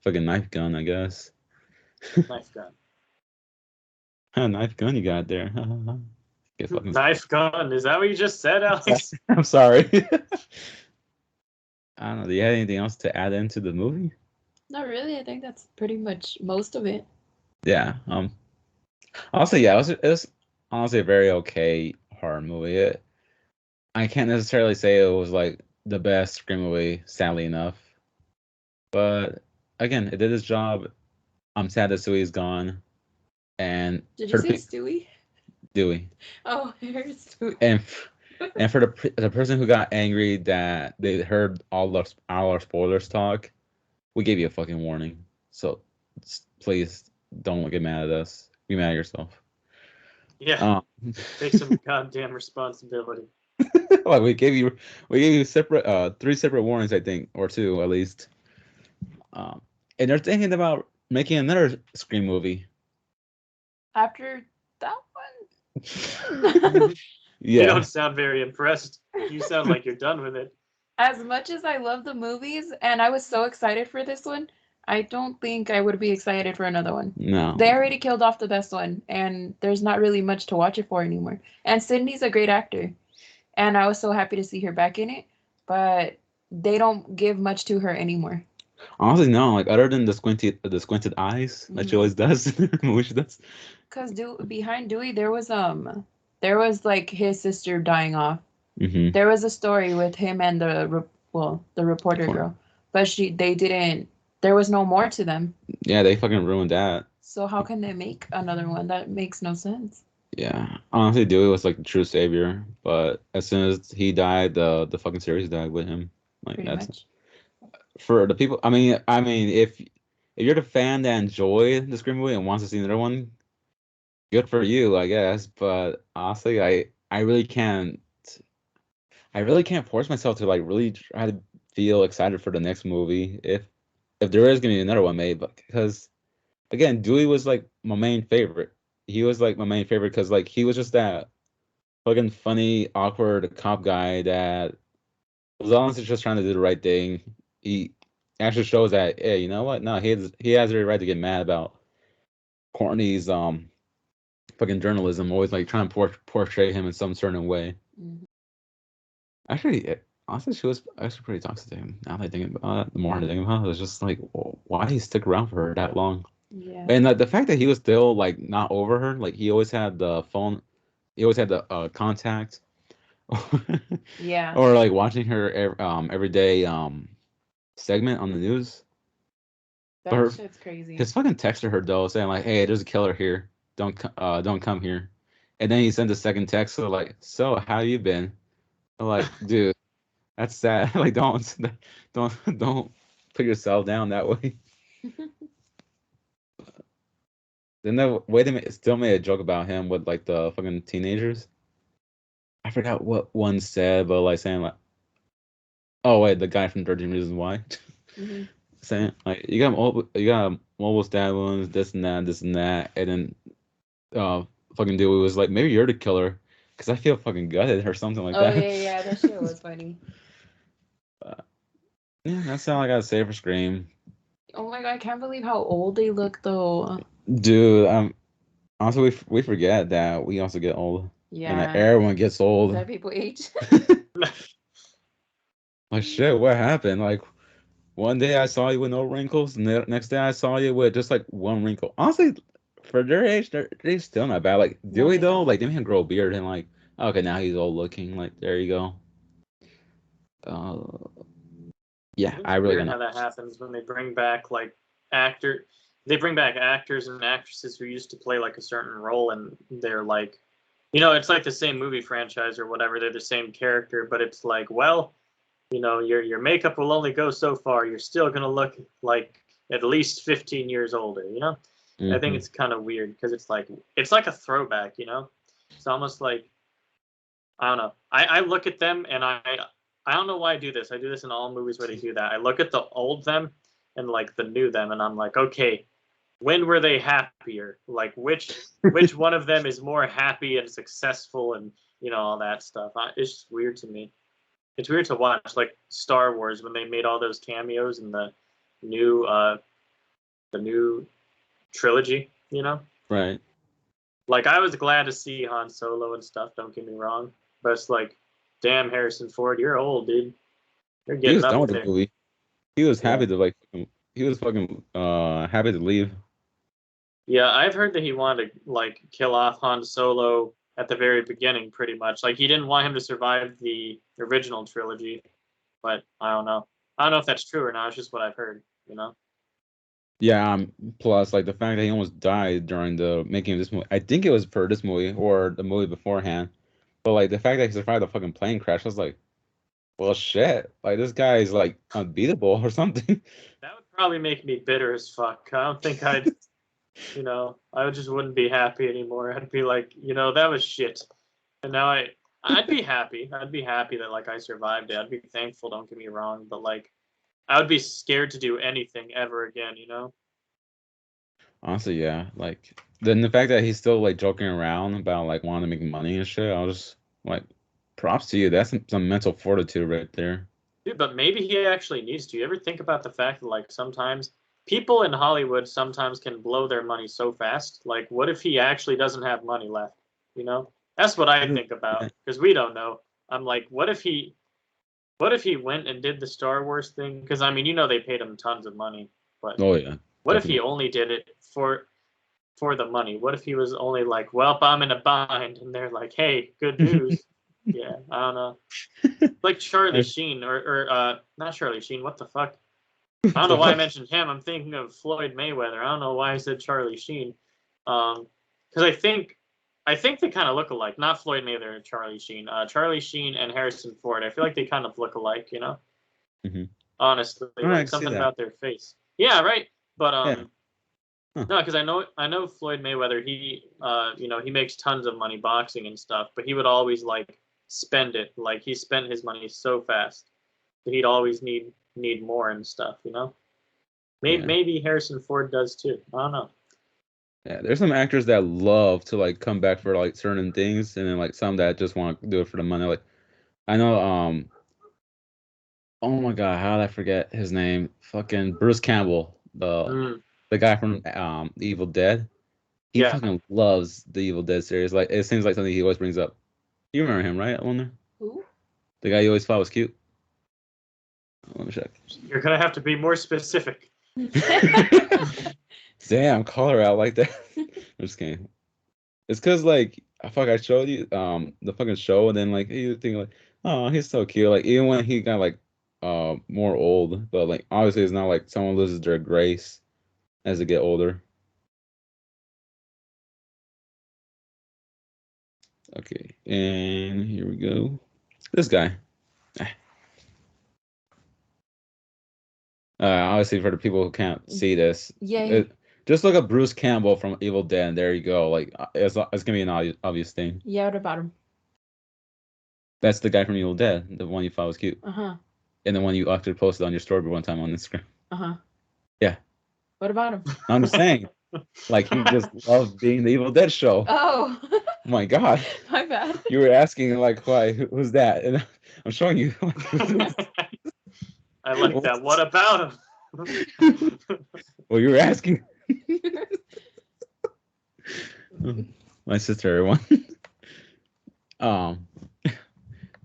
fucking knife gun, I guess. Knife gun. A knife gun you got there. Get fucking Knife gun. Is that what you just said, Alex? I'm sorry. I don't know. Do you have anything else to add into the movie? Not really. I think that's pretty much most of it. Yeah. Also, yeah, it was honestly a very okay horror movie. I can't necessarily say it was like the best Scream movie, sadly enough. But again, it did its job. I'm sad that Sui's gone. And Did for you say the Stewie? Dewey. Oh, here's Stewie. And for the person who got angry that they heard all our spoilers talk, we gave you a fucking warning. So please don't get mad at us. Be mad at yourself. Yeah. Take some goddamn responsibility. Like we gave you separate 3 separate warnings, I think, or 2 at least. And they're thinking about making another Scream movie. After that You Yeah. don't sound very impressed. You sound like you're done with it. As much as I love the movies and I was so excited for this one, I don't think I would be excited for another one. No. They already killed off the best one, and there's not really much to watch it for anymore. And Sydney's a great actor, and I was so happy to see her back in it, but they don't give much to her anymore. Honestly, no. Like other than the squinted eyes that she always does in the movie, she does. Cause behind Dewey, there was like his sister dying off. Mm-hmm. There was a story with him and the reporter girl, but they didn't. There was no more to them. Yeah, they fucking ruined that. So how can they make another one? That makes no sense. Yeah, honestly, Dewey was like the true savior, but as soon as he died, the fucking series died with him. Like Pretty that's much. for the people. I mean, if you're the fan that enjoyed the Scream movie and wants to see another one, good for you, I guess. But honestly, I really can't force myself to like really try to feel excited for the next movie if there is gonna be another one made. But because again, Dewey was like my main favorite. He was like my main favorite because like he was just that fucking funny, awkward cop guy that was honestly just trying to do the right thing. He actually shows that, hey, you know what? No, he has every right to get mad about Courtney's fucking journalism, always like trying to portray him in some certain way. Mhm. Actually, honestly, she was actually pretty toxic to him. Now that I think about it, the more I think about it, it's just like, well, why did he stick around for her that long? Yeah. And the fact that he was still like not over her, like he always had the phone, he always had the contact, Yeah. or like watching her every day segment on the news. But That shit's crazy. his fucking texted her though, saying like, "Hey, there's a killer here. Don't come here." And then he sent a second text, so like, "So how you been?" I'm like, dude, that's sad. Like, don't put yourself down that way. Then the way they still made a joke about him with like the fucking teenagers. I forgot what one said, but like saying like, "Oh wait, the guy from 13 Reasons Why," Mm-hmm. saying like, you got mobile stab wounds, this and that," and then fucking dude was like, "Maybe you're the killer, because I feel fucking gutted," or something like Oh that. yeah, that shit was funny. Yeah, that's all I gotta say for Scream. Oh my god, I can't believe how old they look though. Dude, also we forget that we also get old, and that Yeah. everyone gets old. That people age. Like shit, what happened? Like one day I saw you with no wrinkles, and the next day I saw you with just like one wrinkle. Honestly, for their age, they're still not bad. Like No, Dewey they though, don't. like they made him grow a beard, and like okay, now he's old looking. Like there you go. Yeah, It's I really weird don't how know. that happens when they bring back like they bring back actors and actresses who used to play like a certain role, and they're like, it's like the same movie franchise or whatever. They're the same character, but it's like, well, your makeup will only go so far. You're still gonna look like at least 15 years older. I think Hmm. it's kind of weird because it's like a throwback. It's almost like I don't know. I look at them and I don't know why I do this. I do this in all movies where they do that. I look at the old them and like the new them, and I'm like, okay, when were they happier? Like which one of them is more happy and successful and all that stuff. It's just weird to me. It's weird to watch like Star Wars when they made all those cameos in new uh the new trilogy. Right. Like I was glad to see Han Solo and stuff. Don't get me wrong, but it's like, damn, Harrison Ford, you're old, dude. You're He getting was done up with the there. movie. He was Yeah, happy to like. He was fucking happy to leave. yeah. I've heard that he wanted to like kill off Han Solo at the very beginning, pretty much. Like he didn't want him to survive the original trilogy, but I don't know. I don't know if that's true or not. It's just what I've heard. Yeah. Plus, like the fact that he almost died during the making of this movie. I think it was for this movie or the movie beforehand. But like the fact that he survived the fucking plane crash, I was like, well, shit. Like this guy is like unbeatable or something. That would probably make me bitter as fuck. I don't think I just wouldn't be happy anymore. I'd be like, that was shit. And now I'd be happy. I'd be happy that like I survived it. I'd be thankful, don't get me wrong, but like I would be scared to do anything ever again. Honestly, yeah. Like then the fact that he's still like joking around about like wanting to make money and shit, I was just like, props to you. That's some mental fortitude right there. Dude, but maybe he actually needs to. You ever think about the fact that like sometimes people in Hollywood sometimes can blow their money so fast? Like what if he actually doesn't have money left? That's what I think about because we don't know. I'm like, what if he went and did the Star Wars thing? Because I mean, they paid him tons of money, but Oh yeah, what if he definitely. only did it for the money? What if he was only like, well, I'm in a bind, and they're like, hey, good news. Yeah, I don't know. Like Charlie I- Sheen or not Charlie Sheen. What the fuck? I what don't know the why I fuck? mentioned him. I'm thinking of Floyd Mayweather. I don't know why I said Charlie Sheen. Because I think they kind of look alike. Not Floyd Mayweather and Charlie Sheen. Charlie Sheen and Harrison Ford. I feel like they kind of look alike. Hmm. Honestly, All right, I like can see something that. about their face. Yeah, right. But Yeah. Huh. no, because I know Floyd Mayweather. He makes tons of money boxing and stuff, but he would always like spend it. Like he spent his money so fast that he'd always need more and stuff. Maybe Yeah. maybe Harrison Ford does too. I don't know. Yeah. There's some actors that love to like come back for like certain things, and then like some that just want to do it for the money. Like I know, oh my God, how did I forget his name? Fucking Bruce Campbell, Mm, the guy from The Evil Dead. He yeah, fucking loves the Evil Dead series. Like it seems like something he always brings up. You remember him, right? I wonder. Who? The guy you always thought was cute. Let me check. you're gonna have to be more specific. Damn, call her out like that. I'm just kidding. It's cause like I showed you the fucking show and then like you think like, oh, he's so cute. Like even when he got like more old, but like obviously it's not like someone loses their grace as they get older. Okay, and here we go. This guy. Obviously for the people who can't see this, Yay. just look up Bruce Campbell from Evil Dead. And there you go. Like it's gonna be an obvious thing. Yeah, what about him? That's the guy from Evil Dead, the one you thought was cute, Uh-huh. and the one you actually posted on your story one time on Instagram. Uh-huh. Yeah, What about him? I'm just saying, like he just loves being the Evil Dead show. Oh. Oh my God, My bad. you were asking like, why? Who's that? And I'm showing you. Like, I like that. What about him? Well, you were asking. My sister, everyone. Um,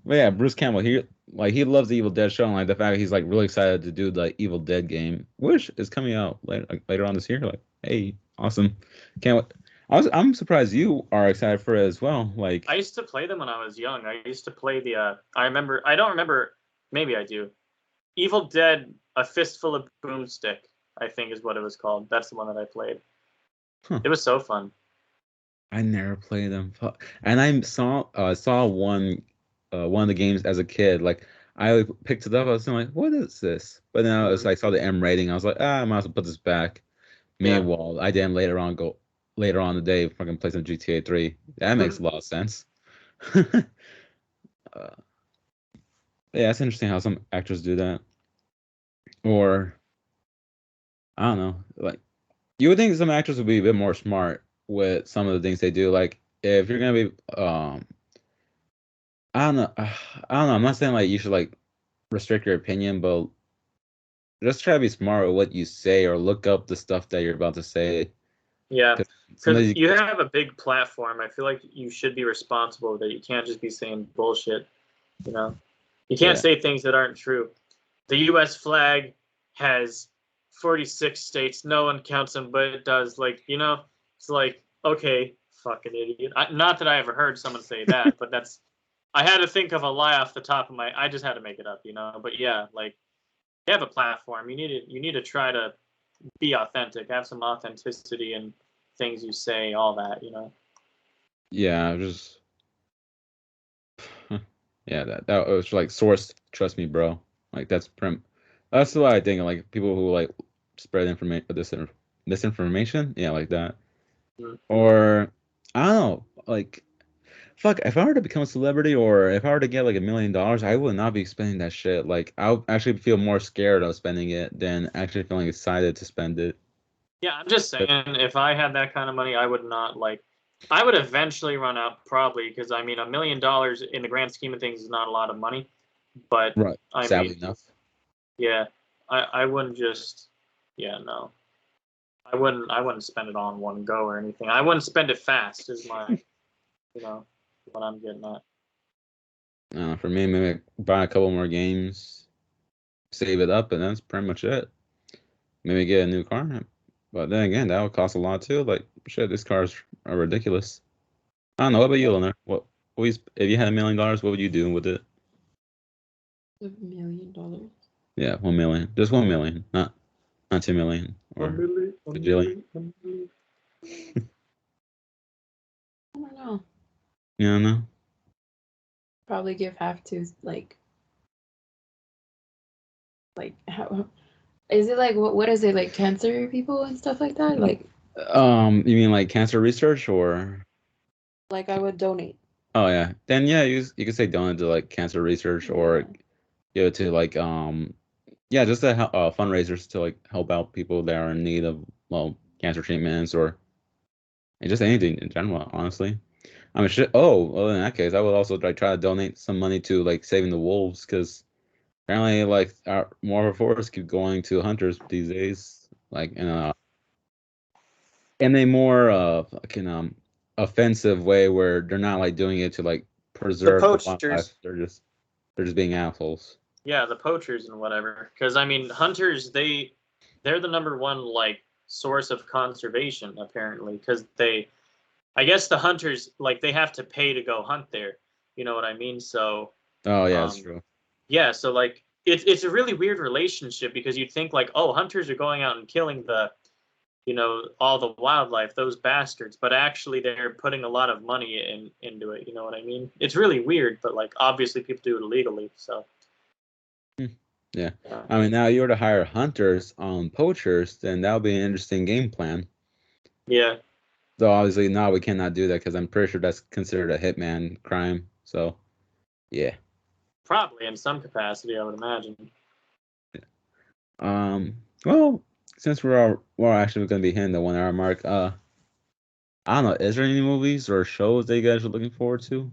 but yeah, Bruce Campbell. He loves the Evil Dead show, and like the fact he's like really excited to do the Evil Dead game, which is coming out later on this year. Like, hey, awesome! Can't wait. I'm surprised you are excited for it as well. Like, I used to play them when I was young. I used to play the. I don't remember. Maybe I do. Evil Dead: A Fistful of Boomstick, I think is what it was called. That's the one that I played. huh. It was so fun. I never played them. And I saw one of the games as a kid. Like I picked it up. I was like, "What is this?" But then I was like, saw the M rating. I was like, "Ah, I might as well put this back." Yeah. Meanwhile, I didn't later on in the day fucking play some GTA 3. That makes a lot of sense. uh, yeah, it's interesting how some actors do that. Or I don't know, like you would think some actors would be a bit more smart with some of the things they do. Like if you're gonna be I don't know. I don't know. I'm not saying like you should like restrict your opinion, but just try to be smart with what you say or look up the stuff that you're about to say. Yeah. 'Cause Because sometimes you have a big platform. I feel like you should be responsible with it. You can't just be saying bullshit. You know, you can't yeah, say things that aren't true. The U.S. flag has 46 states. No one counts them, but it does. Like, it's like, okay, fucking idiot. Not that I ever heard someone say that, but I had to think of a lie off the top of I just had to make it up, But yeah, like, you have a platform. You need to try to be authentic, have some authenticity in things you say, all that. yeah, just yeah. That was like source. Trust me, bro. Like That's what I think. Like people who like spread information, misinformation. Yeah, like that. Mm. Or I don't know. Like fuck, if I were to become a celebrity or if I were to get like $1 million, I would not be spending that shit. Like I would actually feel more scared of spending it than actually feeling excited to spend it. Yeah, I'm just saying, if I had that kind of money, I would not like. I would eventually run out, probably, because I mean, $1 million in the grand scheme of things is not a lot of money. But Right. I Sadly mean, enough. yeah, I wouldn't just, yeah, no, I wouldn't spend it all in one go or anything. I wouldn't spend it fast, is you know, what I'm getting at. For me, maybe buy a couple more games, save it up, and that's pretty much it. Maybe get a new car. But then again, that would cost a lot too. Like shit, these cars are ridiculous. I don't know. What about you, Leonard? If you had $1 million, what would you do with it? $1 million. Yeah, 1 million. Just 1 million, not 2 million One or million, one bajillion. million, 1 million. I don't know. You don't know? Probably give half to like how is it like what is it like cancer people and stuff like that? You mean like cancer research or? Like I would donate. Oh yeah, then yeah, you could say donate to like cancer research or Yeah. give it to like yeah, just fundraisers to like help out people that are in need of cancer treatments or just anything in general. Honestly, I mean shit. Oh, well in that case, I would also like try to donate some money to like saving the wolves because apparently like more of our forests keep going to hunters these days, like in a more fucking offensive way where they're not like doing it to like The preserve the wildlife. poachers. They're just being assholes. Yeah, the poachers and whatever. Because I mean, hunters, they're the number one like source of conservation apparently. Because I guess the hunters like they have to pay to go hunt there. You know what I mean? So, Oh yeah, that's um, true. yeah. So like it's a really weird relationship because you'd think like, oh, hunters are going out and killing all the wildlife, those bastards. But actually, they're putting a lot of money into it. You know what I mean? It's really weird, but like obviously people do it illegally. So. Hmm. Yeah, Yeah. I mean now you were to hire hunters on poachers, then that would be an interesting game plan. Yeah. Though obviously now we cannot do that because I'm pretty sure that's considered a hitman crime. So yeah. Probably in some capacity, I would imagine. Well, since we're actually going to be hitting the 1 hour mark, I don't know. Is there any movies or shows that you guys are looking forward to?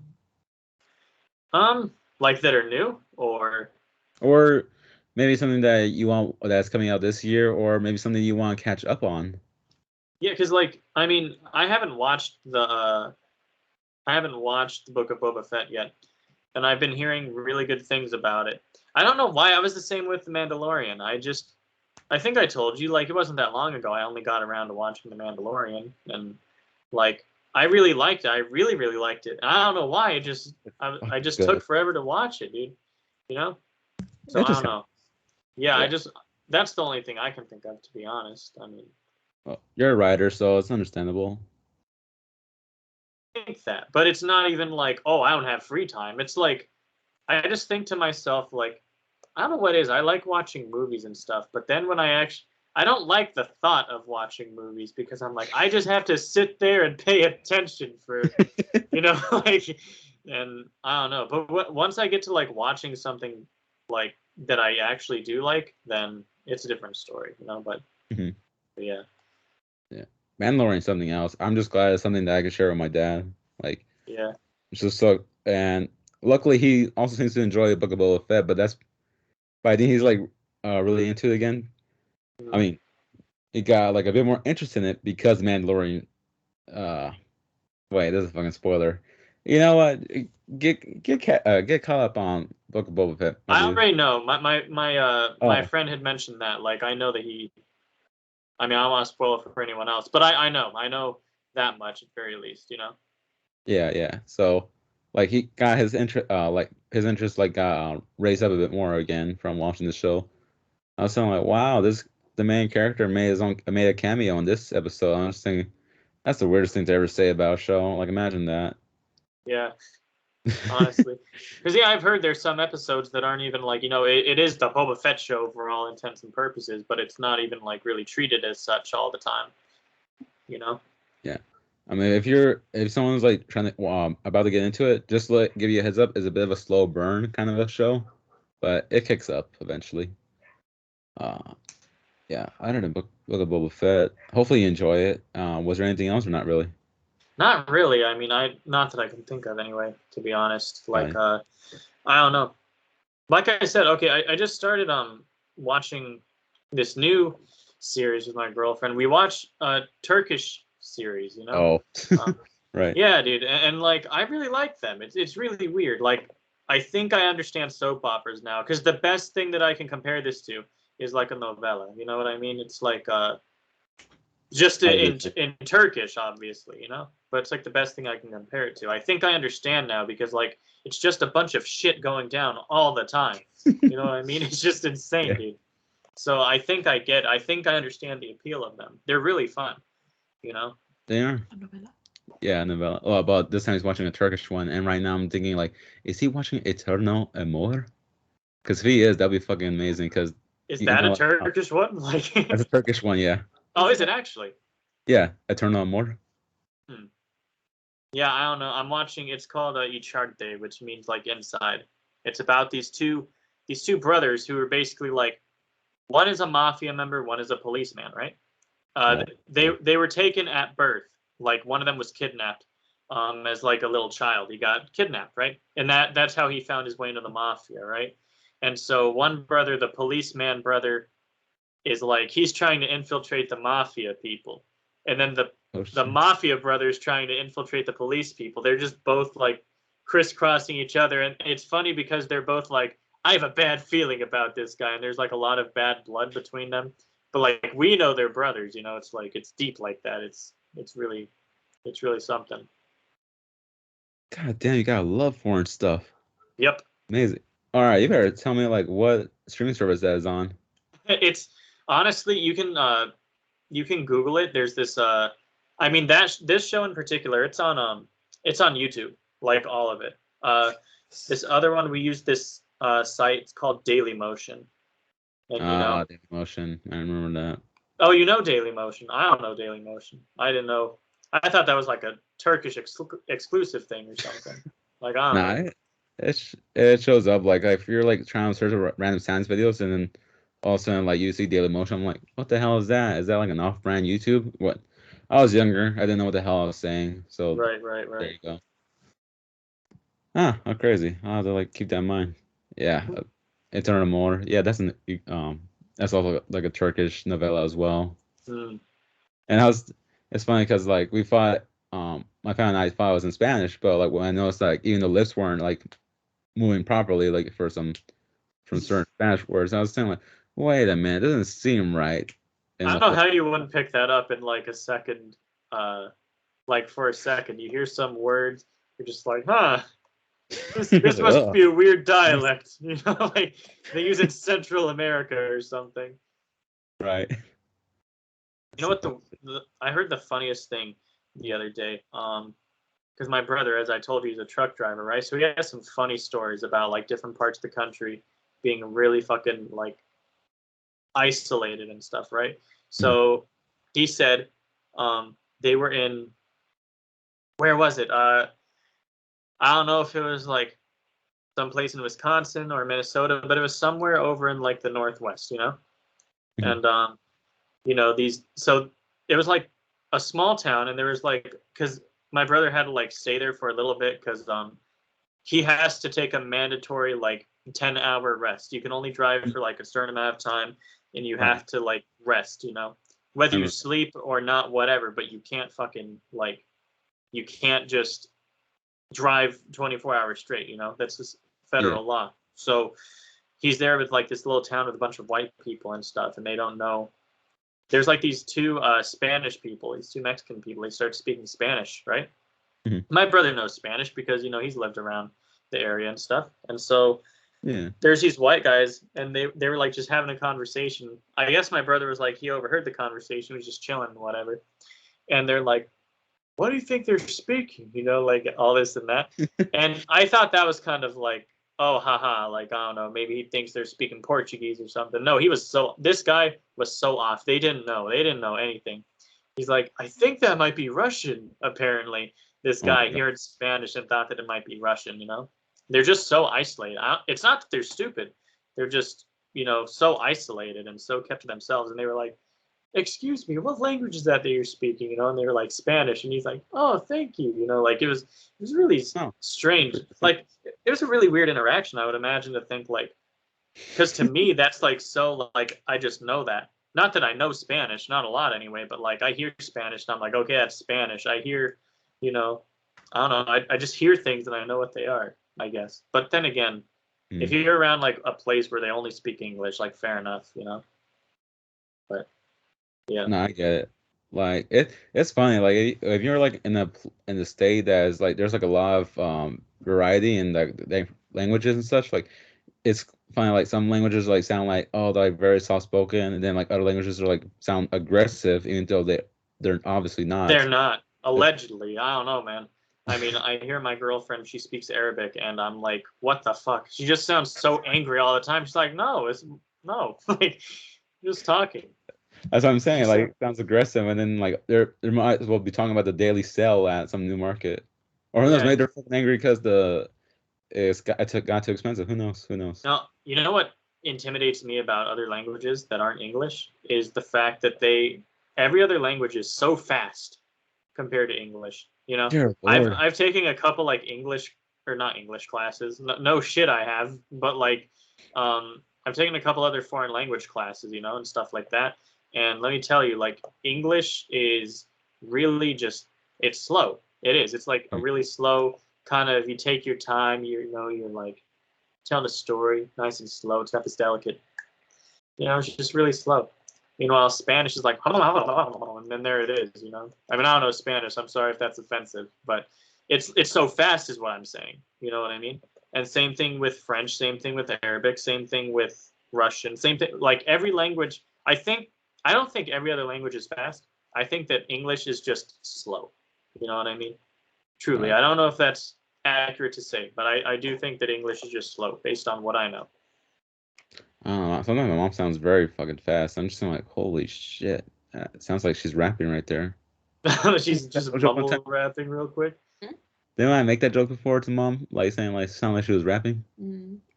Like that are new or Or maybe something that you want that's coming out this year, or maybe something you want to catch up on. Yeah, because like I mean, I haven't watched the Book of Boba Fett yet, and I've been hearing really good things about it. I don't know why. I was the same with The Mandalorian. I think I told you, like, it wasn't that long ago. I only got around to watching The Mandalorian, and like, I really liked it. I really, really liked it. And I don't know why. I just Good. took forever to watch it, dude. You know? So I don't Interesting. know. Yeah, Yeah. that's the only thing I can think of, to be honest. I mean, Well, you're a writer, so it's understandable. I think that, but it's not even like, oh, I don't have free time. It's like, I just think to myself, like, I don't know what it is. I like watching movies and stuff, but then when I don't like the thought of watching movies because I'm like, I just have to sit there and pay attention for, like, and I don't know. But once I get to like watching something like that I actually do like, then it's a different story, But, Mhm. but yeah, Yeah. Mandalorian something else. I'm just glad it's something that I can share with my dad. Like, yeah, it's just so, and luckily he also seems to enjoy the Book of Boba Fett, but I think he's like really into it again. I Mhm. mean, he got like a bit more interest in it because Mandalorian. Uh, wait, this is a fucking spoiler. You know what? Get caught up on Book of Boba Fett, my I dude. already know. My Oh, friend had mentioned that. Like, I know that he. I mean, I don't want to spoil it for anyone else, but I know that much at very least. yeah, yeah. So, like, he got his interest, his interest, like, got raised up a bit more again from watching the show. I was saying, like, wow, the main character made a cameo in this episode. I'm just thinking, that's the weirdest thing to ever say about a show. Like, imagine that. Yeah, honestly, because yeah, I've heard there's some episodes that aren't even like it is the Boba Fett show for all intents and purposes, but it's not even like really treated as such all the time. You know? Yeah. I mean, if someone's like trying to about to get into it, just give you a heads up. It's a bit of a slow burn kind of a show, but it kicks up eventually. Uh, yeah. I don't know. Book of Boba Fett. Hopefully you enjoy it. Was there anything else or not really? Not really. I mean, not that I can think of anyway. To be honest, like Fine. I don't know. Like I said, okay, I just started watching this new series with my girlfriend. We watch a Turkish series. Oh, Um, right. yeah, dude, and like I really like them. It's really weird. Like I think I understand soap operas now because the best thing that I can compare this to is like a novella. You know what I mean? It's like just I do. in Turkish, obviously. But it's like the best thing I can compare it to. I think I understand now because like it's just a bunch of shit going down all the time. You know what I mean? It's just insane, Yeah, dude. So I think I understand the appeal of them. They're really fun. they are. Yeah, novella. Oh, but this time he's watching a Turkish one, and right now I'm thinking like, is he watching Eternal Amor? Because if he is, that'd be fucking amazing. Because Is you that a know, like, Turkish one? Like, that's a Turkish one, yeah, oh, is it actually? yeah, Eternal Amor. Hmm. Yeah, I don't know. I'm watching. It's called Icharte, which means like inside. It's about these two brothers who are basically like one is a mafia member, one is a policeman, right? Oh, They were taken at birth. Like one of them was kidnapped as like a little child. He got kidnapped, right? And that's how he found his way into the mafia, right? And so one brother, the policeman brother, is like he's trying to infiltrate the mafia people, and then oh the shit. mafia brothers trying to infiltrate the police people. They're just both like crisscrossing each other, and it's funny because they're both like, I have a bad feeling about this guy, and there's like a lot of bad blood between them. But like we know they're brothers, It's like it's deep like that. It's really something. God damn, you gotta love foreign stuff. Yep. Amazing. All right, you better tell me like what streaming service that is on. It's honestly you can Google it. There's this I mean that this show in particular, it's on YouTube, like all of it. This other one we use this site, it's called Daily Motion. And Dailymotion. I remember that. oh, you know Daily Motion. I don't know Daily Motion. I didn't know. I thought that was like a Turkish exclusive thing or something. Like I don't Nah, know. it shows up like if you're like trying to search random science videos and then all of a sudden like you see Dailymotion. I'm like, what the hell is that? Is that like an off-brand YouTube? What? I was younger. I didn't know what the hell I was saying. So Right, right, there right. you go. Ah, how crazy. I'll have to like keep that in mind. Yeah. Eternal Amor. Yeah, that's also like a Turkish novella as well. Mm. And it's funny because like we thought my family and I thought it was in Spanish, but like when I noticed like even the lips weren't like moving properly, like for some from certain Spanish words, I was saying like, wait a minute, it doesn't seem right. I And don't know how you wouldn't pick that up in like a second. Like for a second, you hear some words, you're just like, huh, this must Ugh. be a weird dialect. You know, like they use it in Central America or something. Right. You know what I heard the funniest thing the other day. Because my brother, as I told you, he's a truck driver, right? So he has some funny stories about like different parts of the country being really fucking like isolated and stuff, right? Mhm. So he said they were in, where was it? I don't know if it was like someplace in Wisconsin or Minnesota, but it was somewhere over in like the Northwest, you know? Mhm. And so it was like a small town, and there was like, because my brother had to like stay there for a little bit because he has to take a mandatory like 10-hour rest. You can only drive for like a certain amount of time, and you Right. have to like rest, you know, whether I you remember. sleep or not, whatever. But you can't fucking like, you can't just drive 24 hours straight. You know, that's just Yeah. federal law. So he's there with like this little town with a bunch of white people and stuff, and they don't know. There's like these two Spanish people, these two Mexican people. They start speaking Spanish, right? Mhm. My brother knows Spanish because he's lived around the area and stuff, and so Yeah. there's these white guys, and they were like just having a conversation. I guess my brother was like, he overheard the conversation, he was just chilling and whatever, and they're like, what do you think they're speaking, like all this and that. And I thought that was kind of like, oh haha, like I don't know, maybe he thinks they're speaking Portuguese or something. No, this guy was so off. They didn't know anything. He's like, I think that might be Russian. Apparently this Oh my guy God. heard Spanish and thought that it might be Russian. They're just so isolated. It's not that they're stupid, they're just so isolated and so kept to themselves. And they were like, excuse me, what language is that you're speaking? And they were like, Spanish. And he's like, oh, thank you. Like it was really Oh, strange. Like it was a really weird interaction. I would imagine, to think like, because to me that's like, so like I just know that. Not that I know Spanish, not a lot anyway, but like I hear Spanish and I'm like, okay, that's Spanish. I hear, you know, I don't know. I just hear things and I know what they are, I guess. But then again, if mm. you're around like a place where they only speak English, like fair enough. But yeah. No, I get it. Like it's funny. Like if you're like in the state that is like there's like a lot of variety in the languages and such. Like it's funny. Like some languages like sound like they're like very soft spoken, and then like other languages are like sound aggressive, even though they're obviously They're not. not. Allegedly. I don't know, man. I mean, I hear my girlfriend, she speaks Arabic, and I'm like, what the fuck? She just sounds so angry all the time. She's like, no, it's no. Like, just talking. That's what I'm She saying. Like sound it sounds aggressive, and then like they might as well be talking about the daily sale at some new market, or who knows? yeah. Maybe they're fucking angry because it got too expensive. Who knows? Who knows? Now, you know what intimidates me about other languages that aren't English is the fact that every other language is so fast compared to English. Dear I've Lord. I've taken a couple like English, or not English classes. No, no shit, I have, but like, I've taken a couple other foreign language classes, and stuff like that. And let me tell you, like English is really just, it's slow. It is. It's like a Mm. really slow kind of. You take your time. You're like telling a story nice and slow. It's not this delicate. It's just really slow. Meanwhile, Spanish is like, and then there it is. I mean, I don't know Spanish. I'm sorry if that's offensive, but it's so fast, is what I'm saying. You know what I mean? And same thing with French, same thing with Arabic, same thing with Russian, same thing. Like every language, I don't think every other language is fast. I think that English is just slow. You know what I mean? Truly, Right. I don't know if that's accurate to say, but I do think that English is just slow based on what I know. I don't know. Sometimes my mom sounds very fucking fast. I'm just like, holy shit. It sounds like she's rapping right there. She's That just joke one time. bubble wrapping real quick. Didn't I make that joke before to mom? Like saying like sound like she was rapping?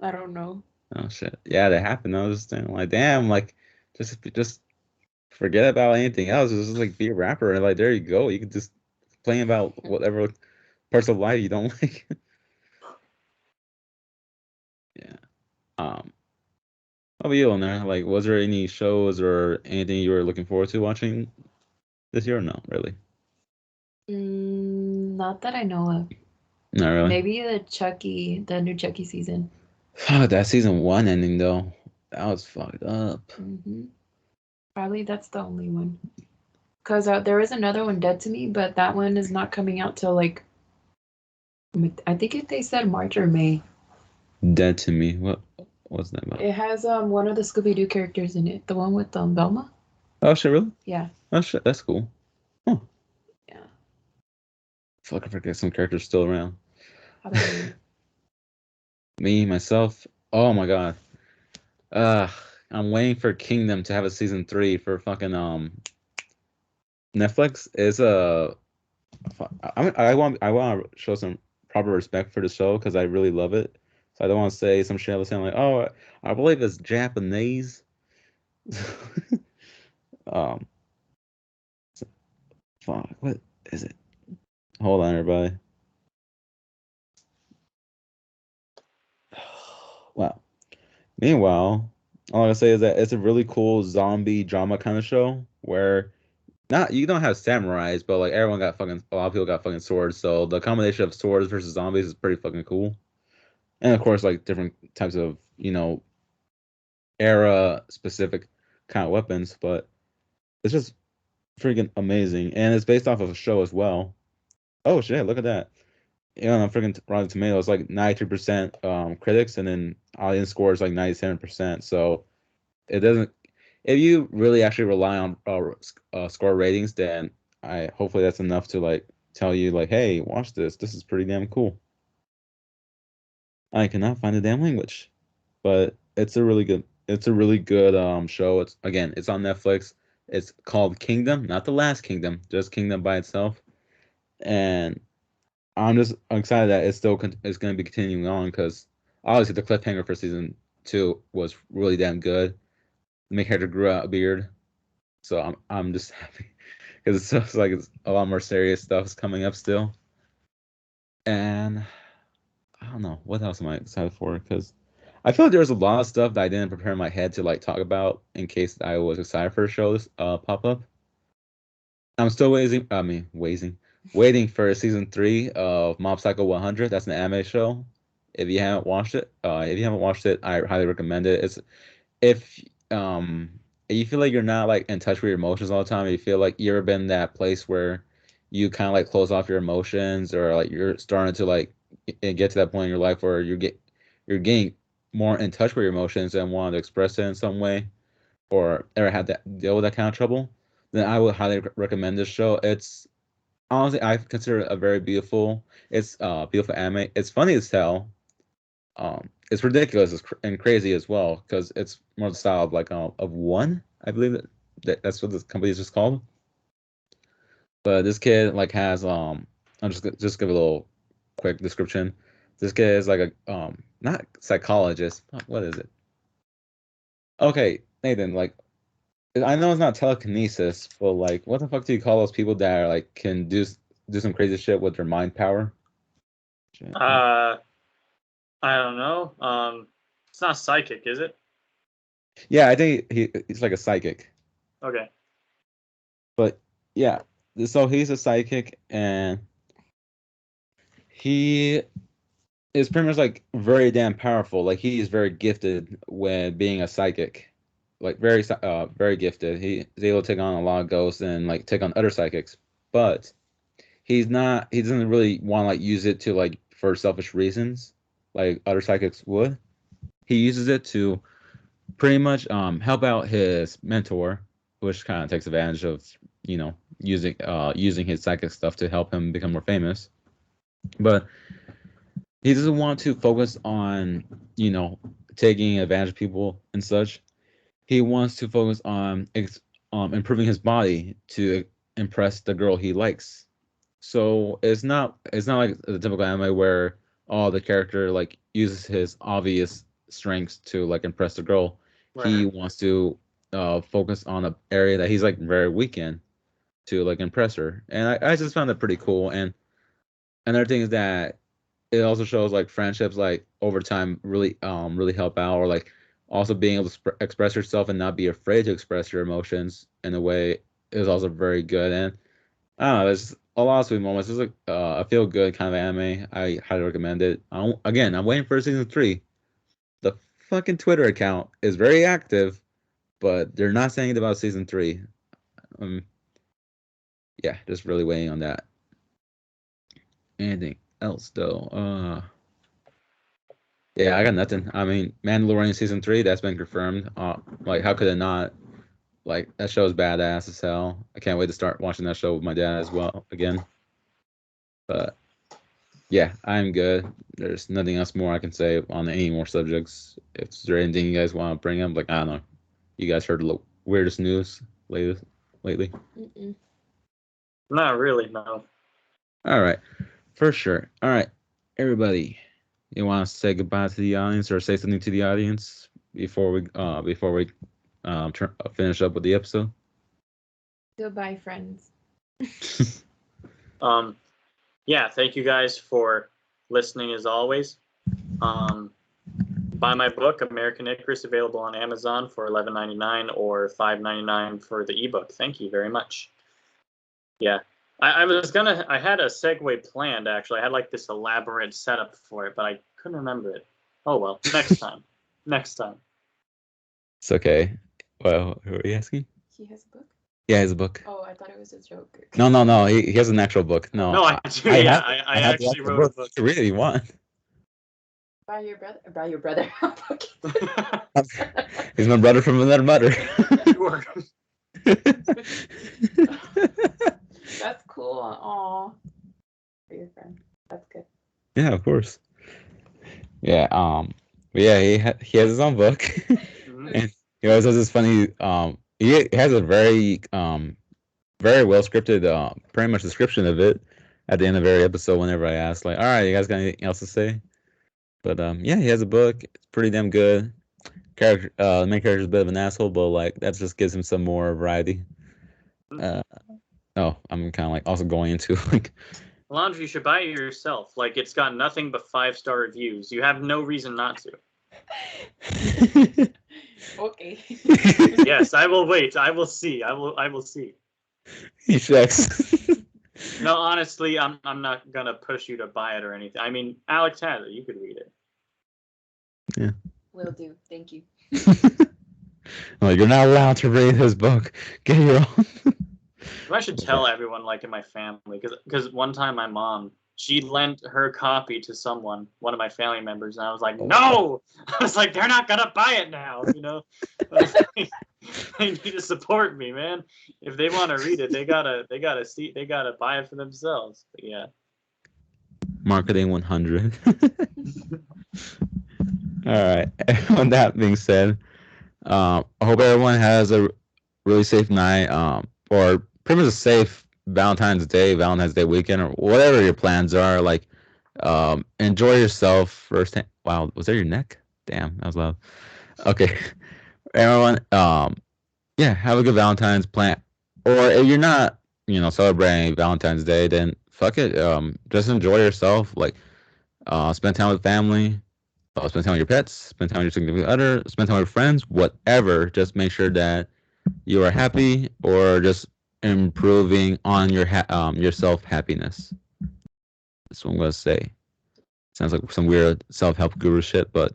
I don't know. Oh shit. Yeah, that happened. I was just saying like, damn, like just forget about anything else. Just like be a rapper and like there you go. You can just complain about whatever parts of life you don't like. Yeah. Um How about you on there? Like, was there any shows or anything you were looking forward to watching this year? Or no, really. Not that I know of. Not really. Maybe the new Chucky season. That season 1 ending though, that was fucked up. Probably that's the only one. Because there is another one, Dead to Me, but that one is not coming out till like, I think they said March or May. Dead to Me. What's that about? It has one of the Scooby-Doo characters in it. The one with Velma. Oh shit, really? Yeah. Oh shit, that's cool. Huh. Yeah. Fuck, I forget some characters still around. How about you? Me, myself. Oh my god. Uh, I'm waiting for Kingdom to have a season 3 for fucking Netflix. Is I want to show some proper respect for the show because I really love it. So I don't want to say some shit I was saying like, oh, I believe it's Japanese. um, fuck, what is it? Hold on, everybody. Wow. Meanwhile, all I gotta say is that it's a really cool zombie drama kind of show where not you don't have samurais, but like everyone got fucking a lot of people got fucking swords. So the combination of swords versus zombies is pretty fucking cool. And of course, like different types of era specific kind of weapons, but it's just freaking amazing. And it's based off of a show as well. Oh shit, look at that. Yeah, on freaking Rotten Tomatoes, like 93% critics, and then audience score is like 97%. So it doesn't. If you really actually rely on score ratings, then I hopefully that's enough to like tell you like, hey, watch this. This is pretty damn cool. I cannot find the damn language, but it's a really good show. It's on Netflix. It's called Kingdom, not The Last Kingdom, just Kingdom by itself. And I'm excited that it's going to be continuing on because obviously the cliffhanger for season 2 was really damn good. The main character grew out a beard, so I'm just happy because it's like it's a lot more serious stuff is coming up still. And I don't know what else am I excited for because I feel like there's a lot of stuff that I didn't prepare in my head to like talk about in case I was excited for a show this pop up. I'm still waiting. I mean, waiting for season 3 of Mob Psycho 100. That's an anime show. If you haven't watched it, I highly recommend it. If um if you feel like you're not like in touch with your emotions all the time, you feel like you ever been in that place where you kind of like close off your emotions, or like you're starting to like get to that point in your life where you're getting more in touch with your emotions and want to express it in some way, or ever had that deal with that kind of trouble, then I would highly recommend this show. It's honestly I consider it a very beautiful anime. It's funny as hell. It's ridiculous and crazy as well because it's more the style of like of one. I believe that's what this company is just called. But this kid like has I'll just give a little quick description. This kid is like a not psychologist. What is it? Okay, Nathan. Like I know it's not telekinesis, but like what the fuck do you call those people that are like can do some crazy shit with their mind power? Shit. I don't know. It's not psychic, is it? Yeah, I think he's like a psychic. Okay. But yeah, so he's a psychic, and he is pretty much like very damn powerful. Like he is very gifted when being a psychic, like very gifted. He is able to take on a lot of ghosts and like take on other psychics. But he's not. He doesn't really want to like use it to like for selfish reasons, like other psychics would. He uses it to pretty much help out his mentor, which kind of takes advantage of using his psychic stuff to help him become more famous. But he doesn't want to focus on you know taking advantage of people and such. He wants to focus on improving his body to impress the girl he likes. So it's not like the typical anime where the character like uses his obvious strengths to like impress the girl. Right. He wants to focus on an area that he's like very weak in to like impress her. And I just found that pretty cool. And another thing is that it also shows like friendships like over time really help out, or like also being able to express yourself and not be afraid to express your emotions in a way is also very good. And I don't know, there's a lot of sweet moments. It's like a feel good kind of anime. I highly recommend it. Again, I'm waiting for season 3. The fucking Twitter account is very active, but they're not saying it about season 3. Um, yeah, just really waiting on that. Anything else though? Yeah, I got nothing. I mean, Mandalorian season 3, that's been confirmed. Like, how could it not? Like, that show is badass as hell. I can't wait to start watching that show with my dad as well again. But yeah, I'm good. There's nothing else more I can say on any more subjects. If there's anything you guys want to bring up, like, I don't know. You guys heard the weirdest news lately? Mm-mm. Not really, no. All right, for sure. All right, everybody, you want to say goodbye to the audience or say something to the audience before we finish up with the episode? Goodbye, friends. Yeah, thank you guys for listening as always. Buy my book, American Icarus, available on Amazon for $11.99 or $5.99 for the ebook. Thank you very much. Yeah. I had a segue planned actually. I had like this elaborate setup for it, but I couldn't remember it. Oh well, next time. Next time. It's okay. Well, who are you asking? He has a book? Yeah, he has a book. Oh, I thought it was a joke. No. He has an actual book. No, I do. I actually wrote a book. Really, you want? Buy your brother. He's my brother from another mother. That's cool. Aw. For your friend. That's good. Yeah, of course. Yeah. But yeah, he has his own book, and he always has this funny. He has a very very well scripted pretty much description of it at the end of every episode. Whenever I ask, like, all right, you guys got anything else to say? But yeah, he has a book. It's pretty damn good. The main character is a bit of an asshole, but like that just gives him some more variety. I'm kind of like also going into like. Alondra, you should buy it yourself. Like, it's got nothing but 5-star reviews. You have no reason not to. Okay. Yes, I will wait. I will see. I will see. He checks. No, honestly, I'm not gonna push you to buy it or anything. I mean, Alex has it. You could read it. Yeah. Will do. Thank you. Like, you're not allowed to read his book. Get your own. I should tell everyone, like in my family, because one time my mom, she lent her copy to someone, one of my family members, and I was like, no! I was like, they're not gonna buy it now, you know? They need to support me, man. If they want to read it, they gotta buy it for themselves. But yeah. Marketing 100. All right. With that being said, I hope everyone has a really safe night, or pretty much a safe Valentine's Day weekend, or whatever your plans are. Like, enjoy yourself first. Wow, was that your neck? Damn, that was loud. Okay, everyone. Yeah, have a good Valentine's plan. Or if you're not, celebrating Valentine's Day, then fuck it. Just enjoy yourself. Like, spend time with family. Spend time with your pets. Spend time with your significant other. Spend time with friends. Whatever. Just make sure that you are happy, or just improving on your self happiness. That's what I'm gonna say. Sounds like some weird self-help guru shit, but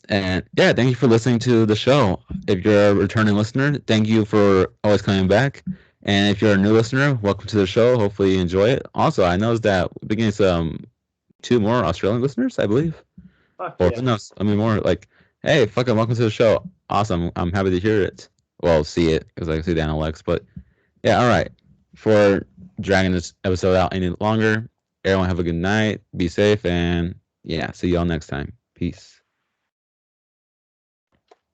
And yeah, thank you for listening to the show. If you're a returning listener, thank you for always coming back. And if you're a new listener, welcome to the show. Hopefully you enjoy it. Also, I noticed that we're getting some 2 more Australian listeners, I believe. Or who knows? I mean, more like, hey, fucking welcome to the show. Awesome. I'm happy to hear it. Well, see it, because I can see Dan and Lex. But yeah, all right. For dragging this episode out any longer, everyone have a good night. Be safe. And yeah, see y'all next time. Peace.